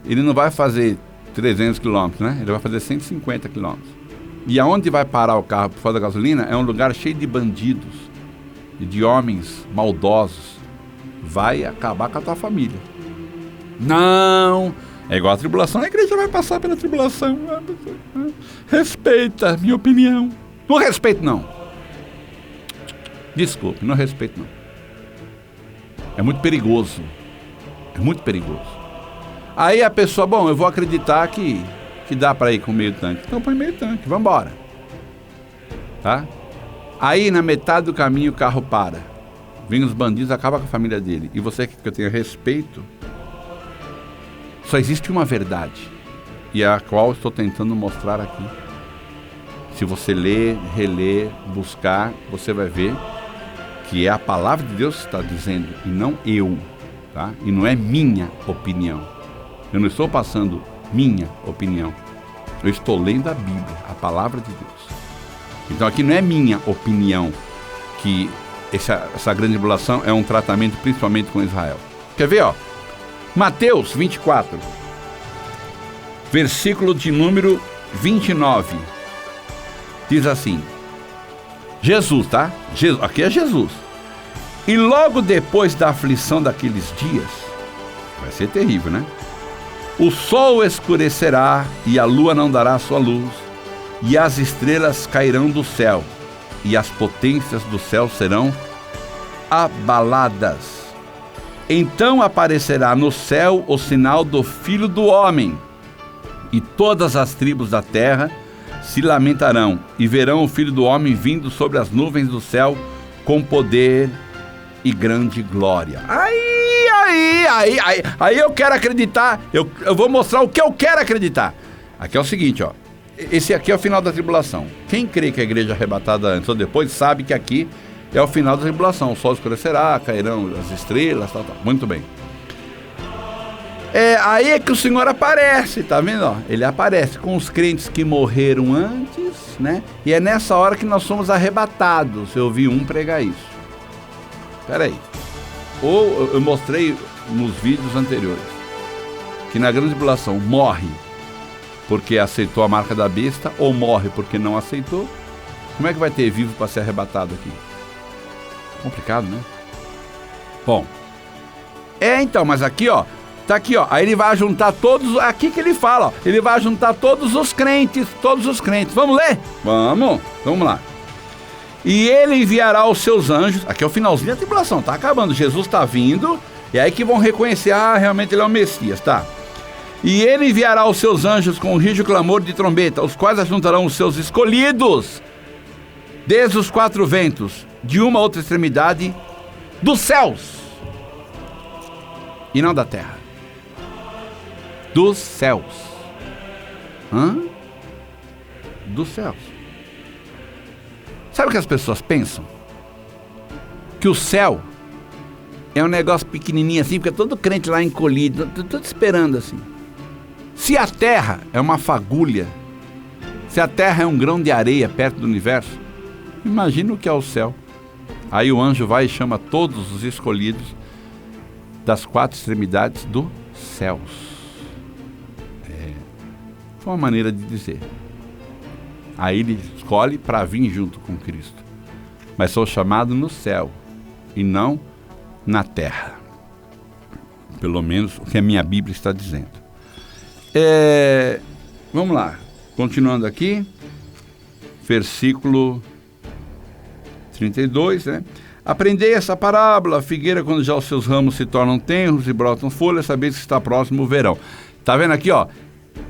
ele não vai fazer 300 km, né? Ele vai fazer 150 km. E aonde vai parar o carro por fora da gasolina é um lugar cheio de bandidos e de homens maldosos. Vai acabar com a tua família. Não! É igual a tribulação. A igreja vai passar pela tribulação. Respeita a minha opinião. Não respeito, não. Desculpe, não respeito, não. É muito perigoso. É muito perigoso. Aí a pessoa, bom, eu vou acreditar que dá para ir com meio tanque. Então põe meio tanque, vamos embora. Tá? Aí na metade do caminho o carro para. Vem os bandidos, acaba com a família dele. E você quer que eu tenha respeito? Só existe uma verdade. E é a qual estou tentando mostrar aqui. Se você ler, reler, buscar, você vai ver que é a palavra de Deus que está dizendo, e não eu, tá? E não é minha opinião. Eu não estou passando minha opinião. Eu estou lendo a Bíblia, a palavra de Deus. Então aqui não é minha opinião que essa grande tribulação é um tratamento principalmente com Israel. Quer ver, ó? Mateus 24, versículo de número 29. Diz assim: Jesus, tá? Aqui é Jesus. E logo depois da aflição daqueles dias, vai ser terrível, né? O sol escurecerá e a lua não dará sua luz, e as estrelas cairão do céu, e as potências do céu serão abaladas. Então aparecerá no céu o sinal do Filho do Homem, e todas as tribos da terra se lamentarão, e verão o Filho do Homem vindo sobre as nuvens do céu, com poder e grande glória. Aí eu quero acreditar, eu vou mostrar o que eu quero acreditar. Aqui é o seguinte, ó. Esse aqui é o final da tribulação. Quem crê que a igreja é arrebatada antes ou depois, sabe que aqui é o final da tribulação. O sol escurecerá, cairão as estrelas, tal. Muito bem. Aí é que o Senhor aparece, tá vendo? Ó? Ele aparece com os crentes que morreram antes, né? E é nessa hora que nós somos arrebatados. Eu vi um pregar isso. Peraí. Ou eu mostrei nos vídeos anteriores que na grande tribulação morre porque aceitou a marca da besta, ou morre porque não aceitou. Como é que vai ter vivo para ser arrebatado aqui? Complicado, né? Bom, então, mas aqui, ó, tá aqui, ó, aí ele vai juntar todos, aqui que ele fala, ó, ele vai juntar todos os crentes. Vamos ler? Vamos lá. E ele enviará os seus anjos, aqui é o finalzinho da tribulação, tá acabando, Jesus tá vindo, e aí que vão reconhecer, realmente ele é o Messias, tá? E ele enviará os seus anjos com um rígido clamor de trombeta, os quais ajuntarão os seus escolhidos, desde os quatro ventos, de uma a outra extremidade dos céus, e não da terra, dos céus. Dos céus. Sabe o que as pessoas pensam? Que o céu é um negócio pequenininho assim, porque todo crente lá encolhido, tudo esperando assim. Se a terra é uma fagulha, se a terra é um grão de areia perto do universo, imagina o que é o céu. Aí o anjo vai e chama todos os escolhidos das quatro extremidades dos céus. Foi uma maneira de dizer. Aí ele escolhe para vir junto com Cristo. Mas sou chamado no céu e não na terra. Pelo menos o que a minha Bíblia está dizendo. Vamos lá. Continuando aqui. Versículo 32, né? Aprendei essa parábola: a figueira, quando já os seus ramos se tornam tenros e brotam folhas, sabeis que está próximo o verão. Tá vendo aqui, ó?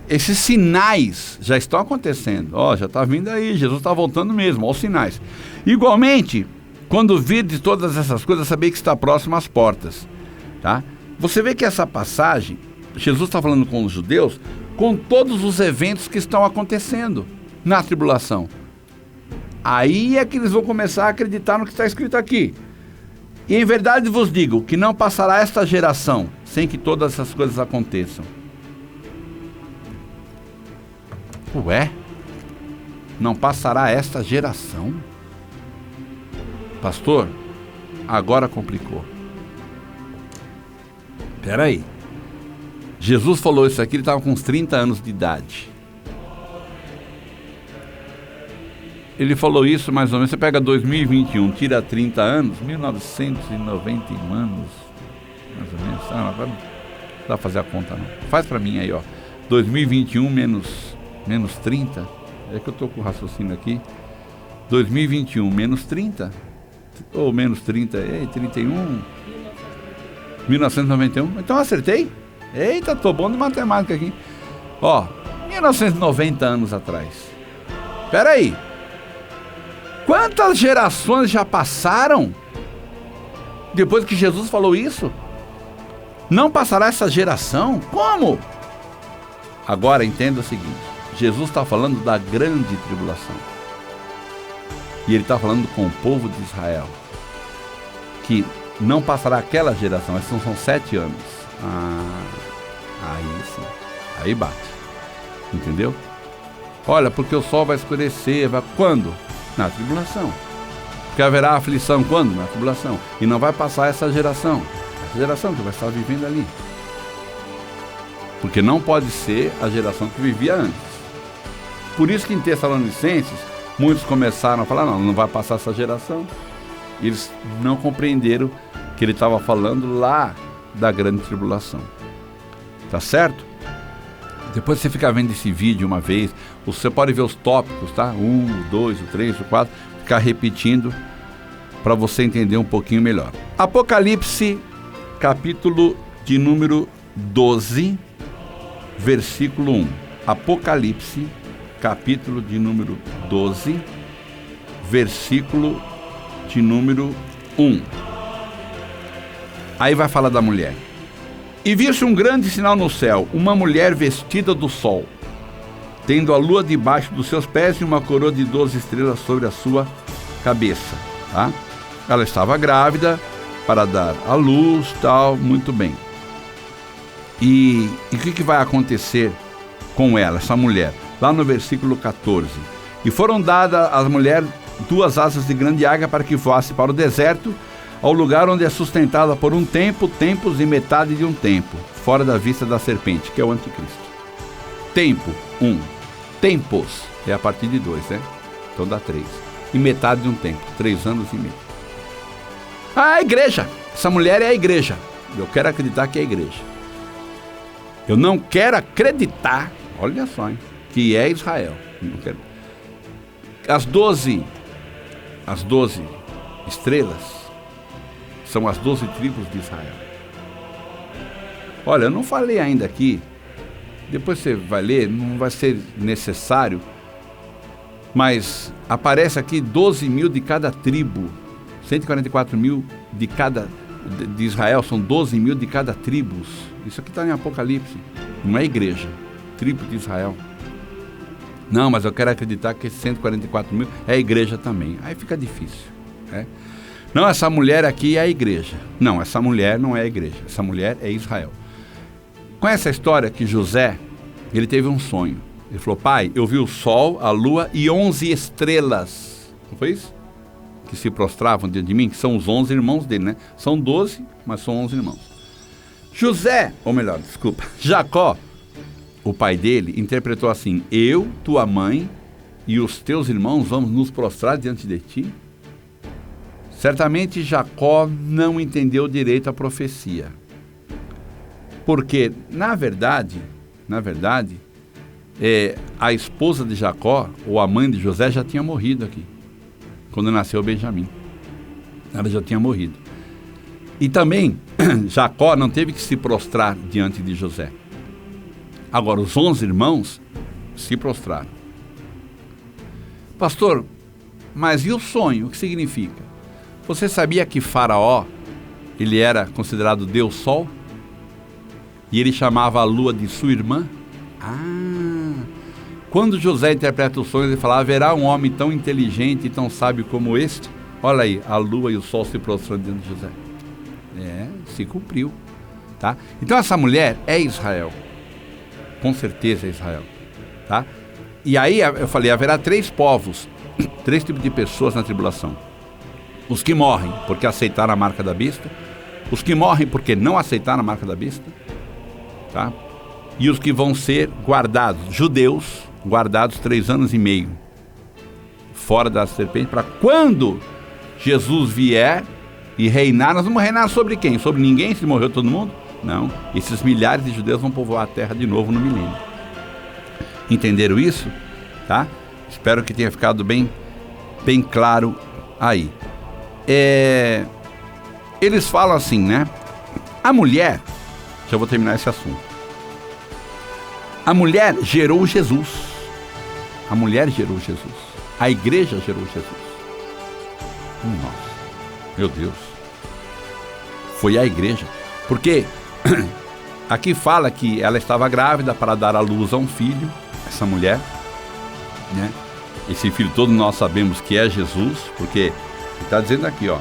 Esses sinais já estão acontecendo. Já está vindo aí, Jesus está voltando mesmo, os sinais. Igualmente, quando virdes todas essas coisas, sabei que está próximo às portas. Tá? Você vê que essa passagem, Jesus está falando com os judeus, com todos os eventos que estão acontecendo na tribulação. Aí é que eles vão começar a acreditar no que está escrito aqui. E em verdade vos digo, que não passará esta geração sem que todas essas coisas aconteçam. Ué? Não passará esta geração? Pastor, agora complicou. Peraí. Jesus falou isso aqui, ele estava com uns 30 anos de idade. Ele falou isso mais ou menos, você pega 2021, tira 30 anos, 1990 anos, mais ou menos. Não dá pra fazer a conta não. Faz pra mim aí, ó. 2021 menos 30, é que eu tô com o raciocínio aqui. 2021 menos 30, ou menos 30, 31, 1991, então acertei. Eita, tô bom de matemática aqui. 1990 anos atrás. Peraí. Quantas gerações já passaram depois que Jesus falou isso? Não passará essa geração? Como? Agora entenda o seguinte. Jesus está falando da grande tribulação. E ele está falando com o povo de Israel. Que não passará aquela geração. Esses são 7 anos. Aí sim. Aí bate. Entendeu? Olha, porque o sol vai escurecer. Quando? Na tribulação. Porque haverá aflição quando? Na tribulação. E não vai passar essa geração. Essa geração que vai estar vivendo ali. Porque não pode ser a geração que vivia antes. Por isso que em Tessalonicenses Muitos começaram a falar, não vai passar essa geração. Eles não compreenderam que ele estava falando lá da grande tribulação. Tá certo? Depois você fica vendo esse vídeo uma vez, você pode ver os tópicos, tá? 1, 2, 3, 4, ficar repetindo para você entender um pouquinho melhor. Apocalipse, capítulo de número 12, versículo 1. Apocalipse, capítulo de número 12, versículo de número 1. Aí vai falar da mulher. E viu-se um grande sinal no céu, uma mulher vestida do sol, tendo a lua debaixo dos seus pés e uma coroa de 12 estrelas sobre a sua cabeça. Tá? Ela estava grávida para dar à luz, tal, muito bem. E o que vai acontecer com ela, essa mulher? Lá no versículo 14. E foram dadas às mulheres 2 asas de grande águia para que voasse para o deserto, ao lugar onde é sustentada por um tempo, tempos e metade de um tempo, fora da vista da serpente, que é o anticristo. Tempo, 1. Tempos, é a partir de 2, né? Então dá 3. E metade de um tempo, 3 anos e meio. A igreja, essa mulher é a igreja. Eu quero acreditar que é a igreja. Eu não quero acreditar, olha só, hein, que é Israel. Não quero. As 12 estrelas são as 12 tribos de Israel. Olha, eu não falei ainda aqui, depois você vai ler, não vai ser necessário, mas aparece aqui 12 mil de cada tribo, 144 mil de Israel, são 12 mil de cada tribo. Isso aqui está em Apocalipse, não é igreja, tribo de Israel. Não, mas eu quero acreditar que 144 mil é a igreja também. Aí fica difícil, né? Não, essa mulher aqui é a igreja. Não, essa mulher não é a igreja. Essa mulher é Israel. Conhece a história que José, ele teve um sonho. Ele falou, pai, eu vi o sol, a lua e 11 estrelas. Não foi isso? Que se prostravam diante de mim, que são os 11 irmãos dele, né? São 12, mas são 11 irmãos. Jacó, o pai dele, interpretou assim, eu, tua mãe e os teus irmãos vamos nos prostrar diante de ti? Certamente Jacó não entendeu direito a profecia. Porque, na verdade, a esposa de Jacó, ou a mãe de José, já tinha morrido aqui, quando nasceu Benjamim. Ela já tinha morrido. E também, Jacó não teve que se prostrar diante de José. Agora, os 11 irmãos se prostraram. Pastor, mas e o sonho? O que significa? Você sabia que Faraó, ele era considerado Deus Sol? E ele chamava a lua de sua irmã? Quando José interpreta os sonhos, ele fala, haverá um homem tão inteligente e tão sábio como este? Olha aí, a lua e o sol se prostrando diante de José. Se cumpriu. Tá? Então essa mulher é Israel. Com certeza é Israel. Tá? E aí eu falei, haverá 3 povos, 3 tipos de pessoas na tribulação. Os que morrem porque aceitaram a marca da besta, os que morrem porque não aceitaram a marca da besta, tá? E os que vão ser guardados, judeus, guardados 3 anos e meio, fora da serpente, para quando Jesus vier e reinar, nós vamos reinar sobre quem? Sobre ninguém, se morreu todo mundo? Não, esses milhares de judeus vão povoar a terra de novo no milênio. Entenderam isso? Tá? Espero que tenha ficado bem claro aí. Eles falam assim, né? A mulher, já vou terminar esse assunto. A mulher gerou Jesus. A mulher gerou Jesus. A igreja gerou Jesus. Nossa, meu Deus. Foi a igreja. Porque aqui fala que ela estava grávida para dar à luz a um filho, essa mulher, né? Esse filho todos nós sabemos que é Jesus, porque está dizendo aqui, ó,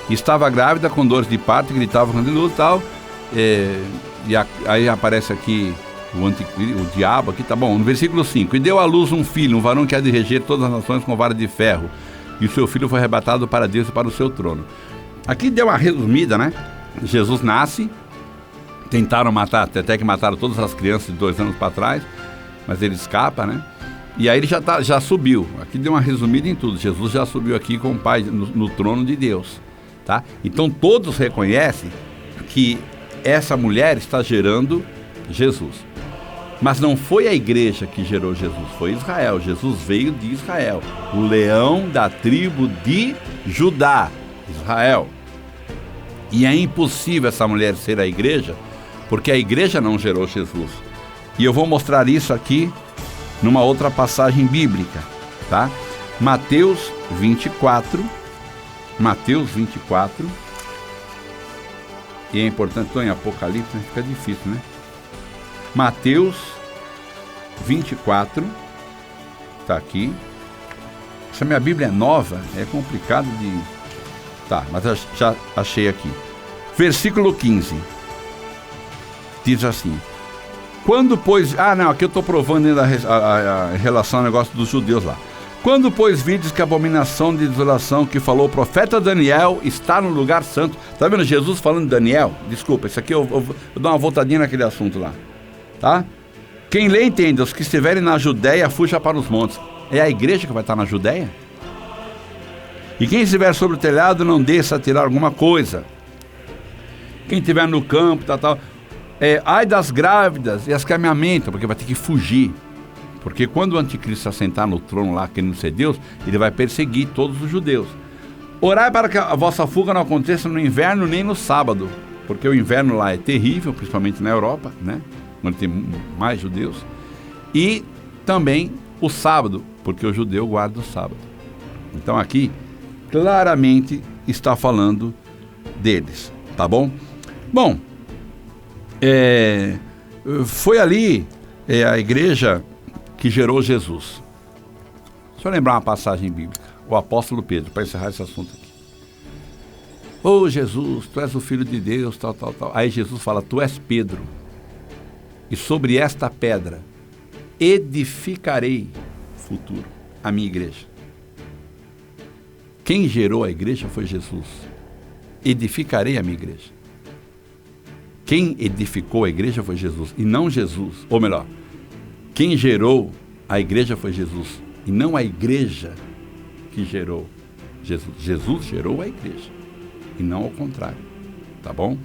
estava grávida com dores de parto, gritava com luz e tal, aí aparece aqui o diabo, aqui tá bom, no versículo 5, e deu à luz um filho, um varão que há de reger todas as nações com vara de ferro, e o seu filho foi arrebatado para Deus e para o seu trono. Aqui deu uma resumida, né? Jesus nasce, tentaram matar, até que mataram todas as crianças de 2 anos para trás, mas ele escapa, né? E aí ele já subiu. Aqui deu uma resumida em tudo. Jesus já subiu aqui com o Pai no trono de Deus. Tá? Então todos reconhecem que essa mulher está gerando Jesus. Mas não foi a igreja que gerou Jesus, foi Israel. Jesus veio de Israel. O leão da tribo de Judá, Israel. E é impossível essa mulher ser a igreja, porque a igreja não gerou Jesus. E eu vou mostrar isso aqui numa outra passagem bíblica, tá? Mateus 24. Mateus 24. E é importante, estou em Apocalipse, né? Fica difícil, né? Mateus 24. Tá aqui. Se a minha Bíblia é nova, é complicado de... Tá, mas eu já achei aqui. Versículo 15. Diz assim: quando, pois... Ah, não, aqui eu estou provando ainda a relação ao negócio dos judeus lá. Quando, pois, vides que a abominação de desolação que falou o profeta Daniel está no lugar santo. Tá vendo Jesus falando de Daniel? Desculpa, isso aqui eu vou dar uma voltadinha naquele assunto lá. Tá? Quem lê entende, os que estiverem na Judéia, fuja para os montes. É a igreja que vai estar na Judéia? E quem estiver sobre o telhado, não desça a tirar alguma coisa. Quem estiver no campo, tal. Ai das grávidas e as que amamentam, porque vai ter que fugir. Porque quando o anticristo assentar no trono lá, querendo ser Deus, ele vai perseguir todos os judeus. Orai para que a vossa fuga não aconteça no inverno nem no sábado, porque o inverno lá é terrível, principalmente na Europa, né? Onde tem mais judeus. E também o sábado, porque o judeu guarda o sábado. Então aqui, claramente, está falando deles, tá bom? Bom, foi ali a igreja que gerou Jesus. Deixa eu lembrar uma passagem bíblica. O apóstolo Pedro, para encerrar esse assunto aqui. Ô Jesus, tu és o Filho de Deus, tal. Aí Jesus fala, tu és Pedro, e sobre esta pedra edificarei futuro a minha igreja. Quem gerou a igreja foi Jesus. Edificarei a minha igreja. Quem edificou a igreja foi Jesus, e não Jesus. Ou melhor, quem gerou a igreja foi Jesus, e não a igreja que gerou Jesus. Jesus gerou a igreja, e não ao contrário. Tá bom?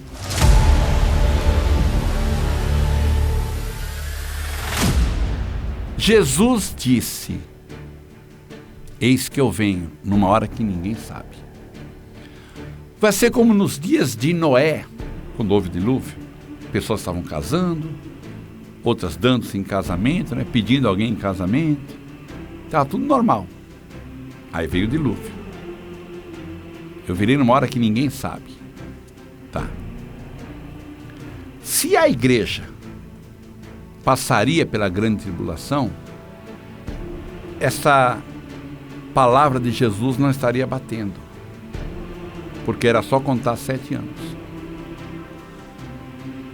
Jesus disse, eis que eu venho numa hora que ninguém sabe. Vai ser como nos dias de Noé, quando houve dilúvio. Pessoas estavam casando, outras dando-se em casamento, né? Pedindo alguém em casamento. Estava tudo normal. Aí veio o dilúvio. Eu virei numa hora que ninguém sabe. Tá. Se a igreja passaria pela grande tribulação, essa palavra de Jesus não estaria batendo. Porque era só contar 7 anos.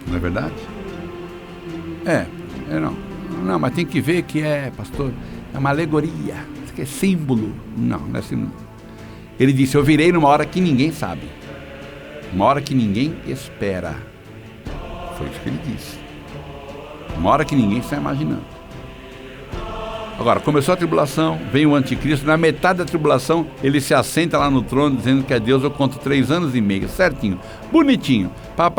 Não é verdade? Não, mas tem que ver que pastor, é uma alegoria, isso aqui é símbolo. Não é símbolo. Ele disse, eu virei numa hora que ninguém sabe, uma hora que ninguém espera. Foi isso que ele disse. Uma hora que ninguém está imaginando. Agora, começou a tribulação, vem o anticristo, na metade da tribulação, ele se assenta lá no trono, dizendo que é Deus. Eu conto 3 anos e meio, certinho, bonitinho, pá.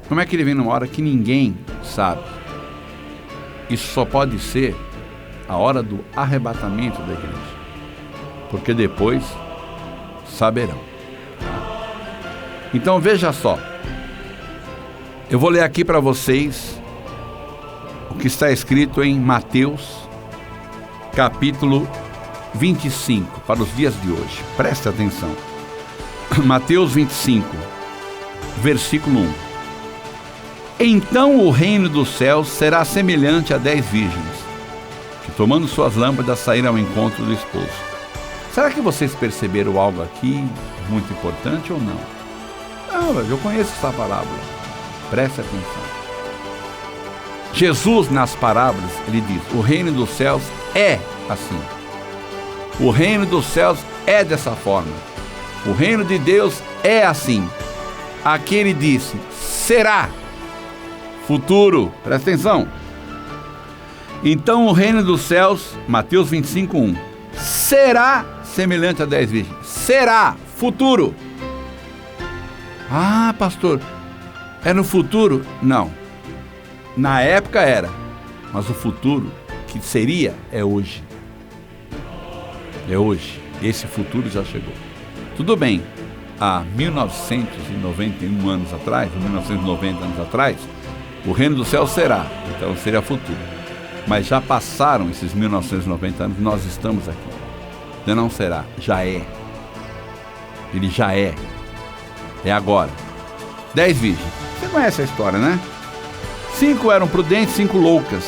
Como é que ele vem numa hora que ninguém sabe? Isso só pode ser a hora do arrebatamento da igreja, porque depois saberão. Então veja só, eu vou ler aqui para vocês o que está escrito em Mateus, capítulo 25, para os dias de hoje. Preste atenção. Mateus 25, versículo 1. Então o reino dos céus será semelhante a 10 virgens, que tomando suas lâmpadas saíram ao encontro do esposo. Será que vocês perceberam algo aqui muito importante ou não? Não, eu conheço essa parábola. Preste atenção. Jesus, nas parábolas, ele diz, o reino dos céus é assim. O reino dos céus é dessa forma. O reino de Deus é assim. Aqui ele disse, será. Futuro, presta atenção. Então o reino dos céus, Mateus 25:1, será semelhante a 10 virgens. Será, futuro. Ah, pastor, é no futuro? Não. Na época era, mas o futuro que seria é hoje. É hoje. Esse futuro já chegou. Tudo bem, há 1991 anos atrás, 1990 anos atrás, o reino do céu será, então seria futuro. Mas já passaram esses 1990 anos, nós estamos aqui. Ainda não será, já é. Ele já é. É agora. 10 virgens. Você conhece a história, né? 5 eram prudentes, 5 loucas.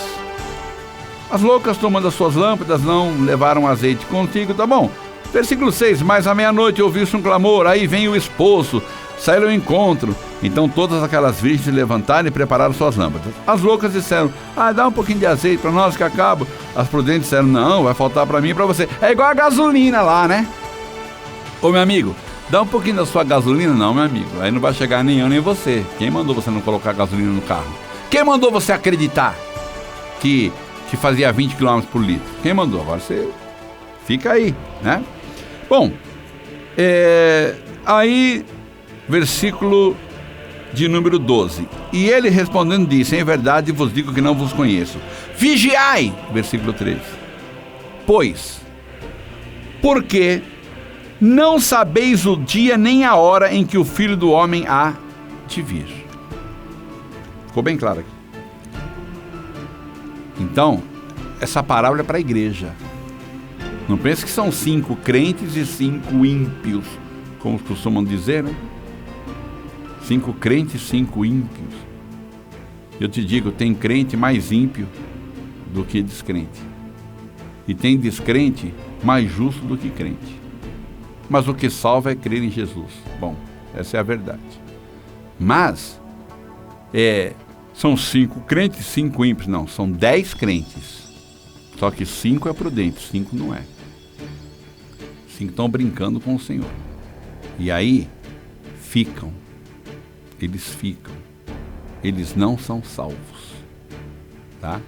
As loucas, tomando as suas lâmpadas, não levaram azeite contigo, tá bom? Versículo 6, mas à meia-noite ouviu-se um clamor, aí vem o esposo, saíram ao encontro. Então todas aquelas virgens se levantaram e prepararam suas lâmpadas. As loucas disseram, dá um pouquinho de azeite para nós que acaba. As prudentes disseram, não, vai faltar para mim e para você. É igual a gasolina lá, né? Ô meu amigo, dá um pouquinho da sua gasolina? Não, meu amigo, aí não vai chegar nem eu nem você. Quem mandou você não colocar gasolina no carro? Quem mandou você acreditar que fazia 20 km por litro? Quem mandou? Agora você fica aí, né? Bom, aí, versículo de número 12. E ele respondendo disse, em verdade vos digo que não vos conheço. Vigiai, versículo 13. Pois, porque não sabeis o dia nem a hora em que o Filho do Homem há de vir. Ficou bem claro aqui. Então, essa parábola é para a igreja. Não pense que são 5 crentes e 5 ímpios, como costumam dizer, né? 5 crentes e 5 ímpios. Eu te digo, tem crente mais ímpio do que descrente. E tem descrente mais justo do que crente. Mas o que salva é crer em Jesus. Bom, essa é a verdade. Mas, são 5 crentes e 5 ímpios. Não, são 10 crentes. Só que 5 é prudente, 5 não é. 5 estão brincando com o Senhor. E aí, eles ficam. Eles não são salvos. Tá?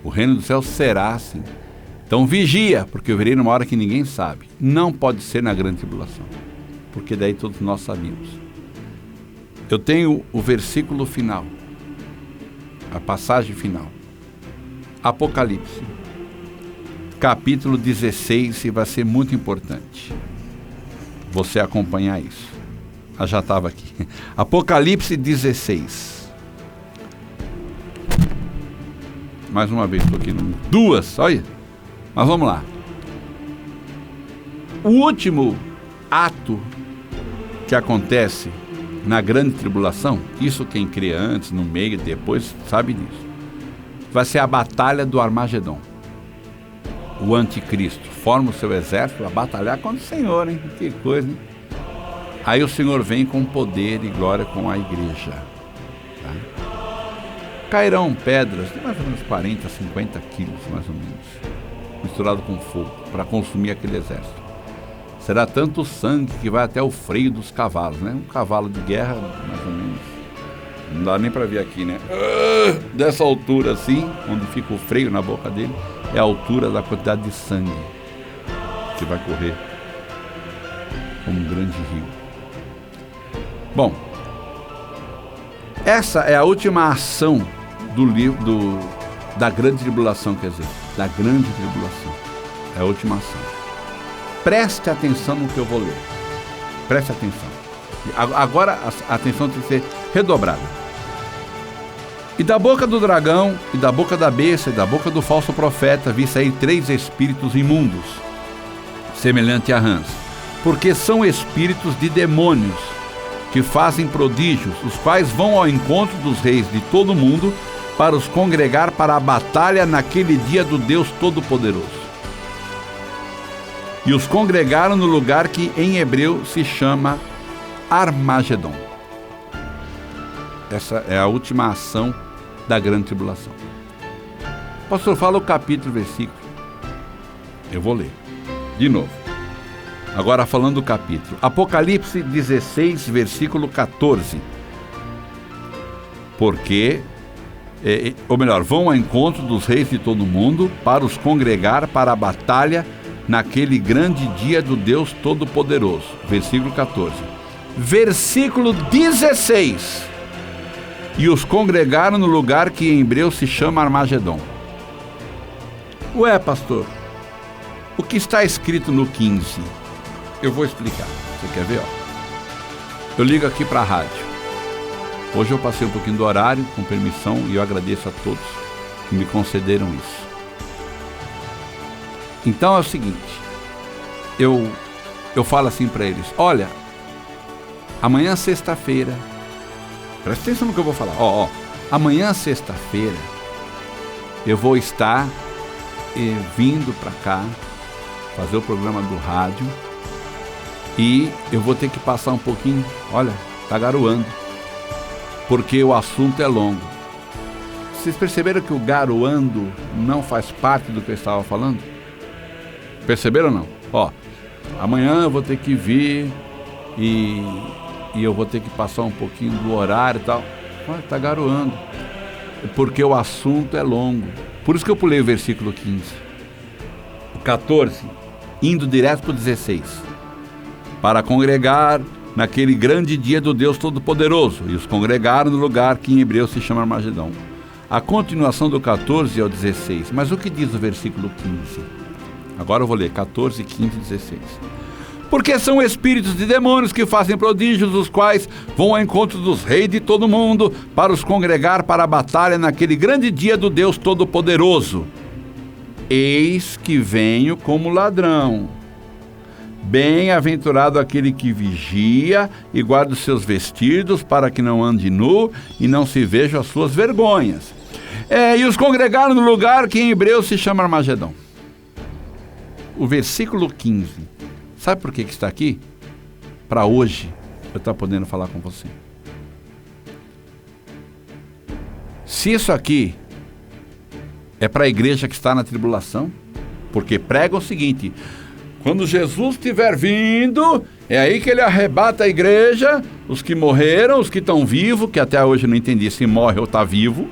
O reino do céu será assim. Então vigia, porque eu virei numa hora que ninguém sabe. Não pode ser na grande tribulação. Porque daí todos nós sabemos. Eu tenho o versículo final. A passagem final. Apocalipse. Capítulo 16, e vai ser muito importante você acompanhar isso. Já estava aqui. Apocalipse 16. Mais uma vez, estou aqui. 2, olha. Mas vamos lá. O último ato que acontece na grande tribulação, isso quem crê antes, no meio, depois, sabe disso. Vai ser a batalha do Armagedon. O anticristo forma o seu exército para batalhar contra o Senhor, hein? Que coisa, hein? Aí o Senhor vem com poder e glória com a igreja. Tá? Cairão pedras de mais ou menos 40, 50 quilos, mais ou menos, misturado com fogo, para consumir aquele exército. Será tanto sangue que vai até o freio dos cavalos, né? Um cavalo de guerra, mais ou menos. Não dá nem para ver aqui, né? Dessa altura assim, onde fica o freio na boca dele, é a altura da quantidade de sangue que vai correr como um grande rio. Bom, essa é a última ação do livro da grande tribulação, quer dizer, da grande tribulação. É a última ação. Preste atenção no que eu vou ler. Preste atenção. Agora a atenção tem que ser redobrada. E da boca do dragão, e da boca da besta, e da boca do falso profeta, vi sair 3 espíritos imundos, semelhante a rãs, porque são espíritos de demônios, que fazem prodígios, os quais vão ao encontro dos reis de todo o mundo, para os congregar para a batalha naquele dia do Deus Todo-Poderoso. E os congregaram no lugar que em hebreu se chama Armagedon. Essa é a última ação da grande tribulação. Pastor, fala o capítulo e versículo. Eu vou ler. De novo. Agora falando do capítulo. Apocalipse 16, versículo 14. Porque ou melhor, vão ao encontro dos reis de todo o mundo para os congregar para a batalha naquele grande dia do Deus Todo-Poderoso. Versículo 14. Versículo 16. E os congregaram no lugar que em hebreu se chama Armagedon. Ué, pastor, o que está escrito no 15? Eu vou explicar. Você quer ver? Eu ligo aqui para a rádio. Hoje eu passei um pouquinho do horário, com permissão, e eu agradeço a todos que me concederam isso. Então é o seguinte, eu falo assim para eles: olha, amanhã sexta-feira, presta atenção no que eu vou falar, amanhã sexta-feira eu vou estar vindo para cá, fazer o programa do rádio, e eu vou ter que passar um pouquinho, olha, tá garoando, porque o assunto é longo. Vocês perceberam que o garoando não faz parte do que eu estava falando? Perceberam ou não? Amanhã eu vou ter que vir e eu vou ter que passar um pouquinho do horário e tal. Tá garoando, porque o assunto é longo. Por isso que eu pulei o versículo 15. O 14, indo direto para o 16. Para congregar naquele grande dia do Deus Todo-Poderoso. E os congregaram no lugar que em hebreu se chama Armagedon. A continuação do 14 é o 16. Mas o que diz o versículo 15? Agora eu vou ler 14, 15 e 16. Porque são espíritos de demônios que fazem prodígios, os quais vão ao encontro dos reis de todo mundo para os congregar para a batalha naquele grande dia do Deus Todo-Poderoso. Eis que venho como ladrão. Bem-aventurado aquele que vigia e guarda os seus vestidos para que não ande nu e não se vejam as suas vergonhas. E os congregaram no lugar que em hebreu se chama Armagedon. O versículo 15, sabe por que está aqui? Para hoje eu estar podendo falar com você. Se isso aqui é para a igreja que está na tribulação, porque prega o seguinte: quando Jesus estiver vindo, é aí que ele arrebata a igreja, os que morreram, os que estão vivos, que até hoje eu não entendi se morre ou está vivo.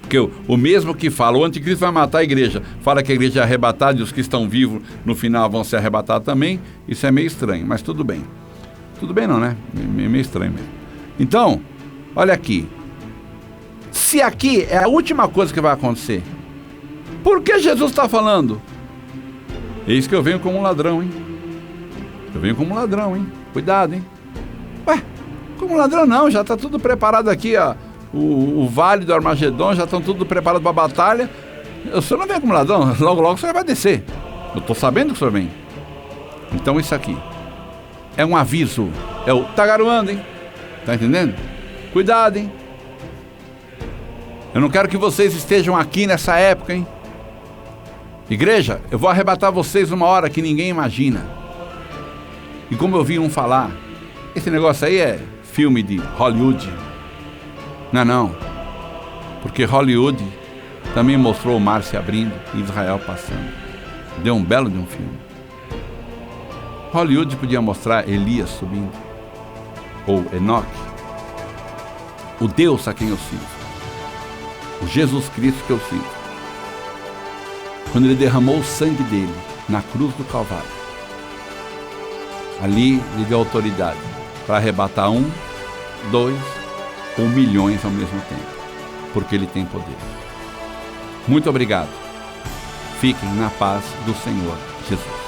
Porque o mesmo que fala, o anticristo vai matar a igreja, fala que a igreja é arrebatada e os que estão vivos no final vão ser arrebatados também. Isso é meio estranho, mas tudo bem. Tudo bem não, né? Meio estranho mesmo. Então, olha aqui. Se aqui é a última coisa que vai acontecer, por que Jesus está falando? Eis que eu venho como um ladrão, hein? Eu venho como um ladrão, hein? Cuidado, hein? Ué, como um ladrão não, já está tudo preparado aqui, ó. O vale do Armagedon, já estão tudo preparado para a batalha. O senhor não vem como ladrão, logo o senhor vai descer. Eu estou sabendo que o senhor vem. Então isso aqui é um aviso, tá garoando, hein? Tá entendendo? Cuidado, hein? Eu não quero que vocês estejam aqui nessa época, hein? Igreja, eu vou arrebatar vocês uma hora que ninguém imagina. E como eu vi um falar, esse negócio aí é filme de Hollywood. Não. Porque Hollywood também mostrou o mar se abrindo e Israel passando. Deu um belo de um filme. Hollywood podia mostrar Elias subindo, ou Enoque. O Deus a quem eu sirvo, o Jesus Cristo que eu sirvo, quando ele derramou o sangue dele na cruz do Calvário, ali lhe deu autoridade para arrebatar 1, 2 ou milhões ao mesmo tempo, porque ele tem poder. Muito obrigado. Fiquem na paz do Senhor Jesus.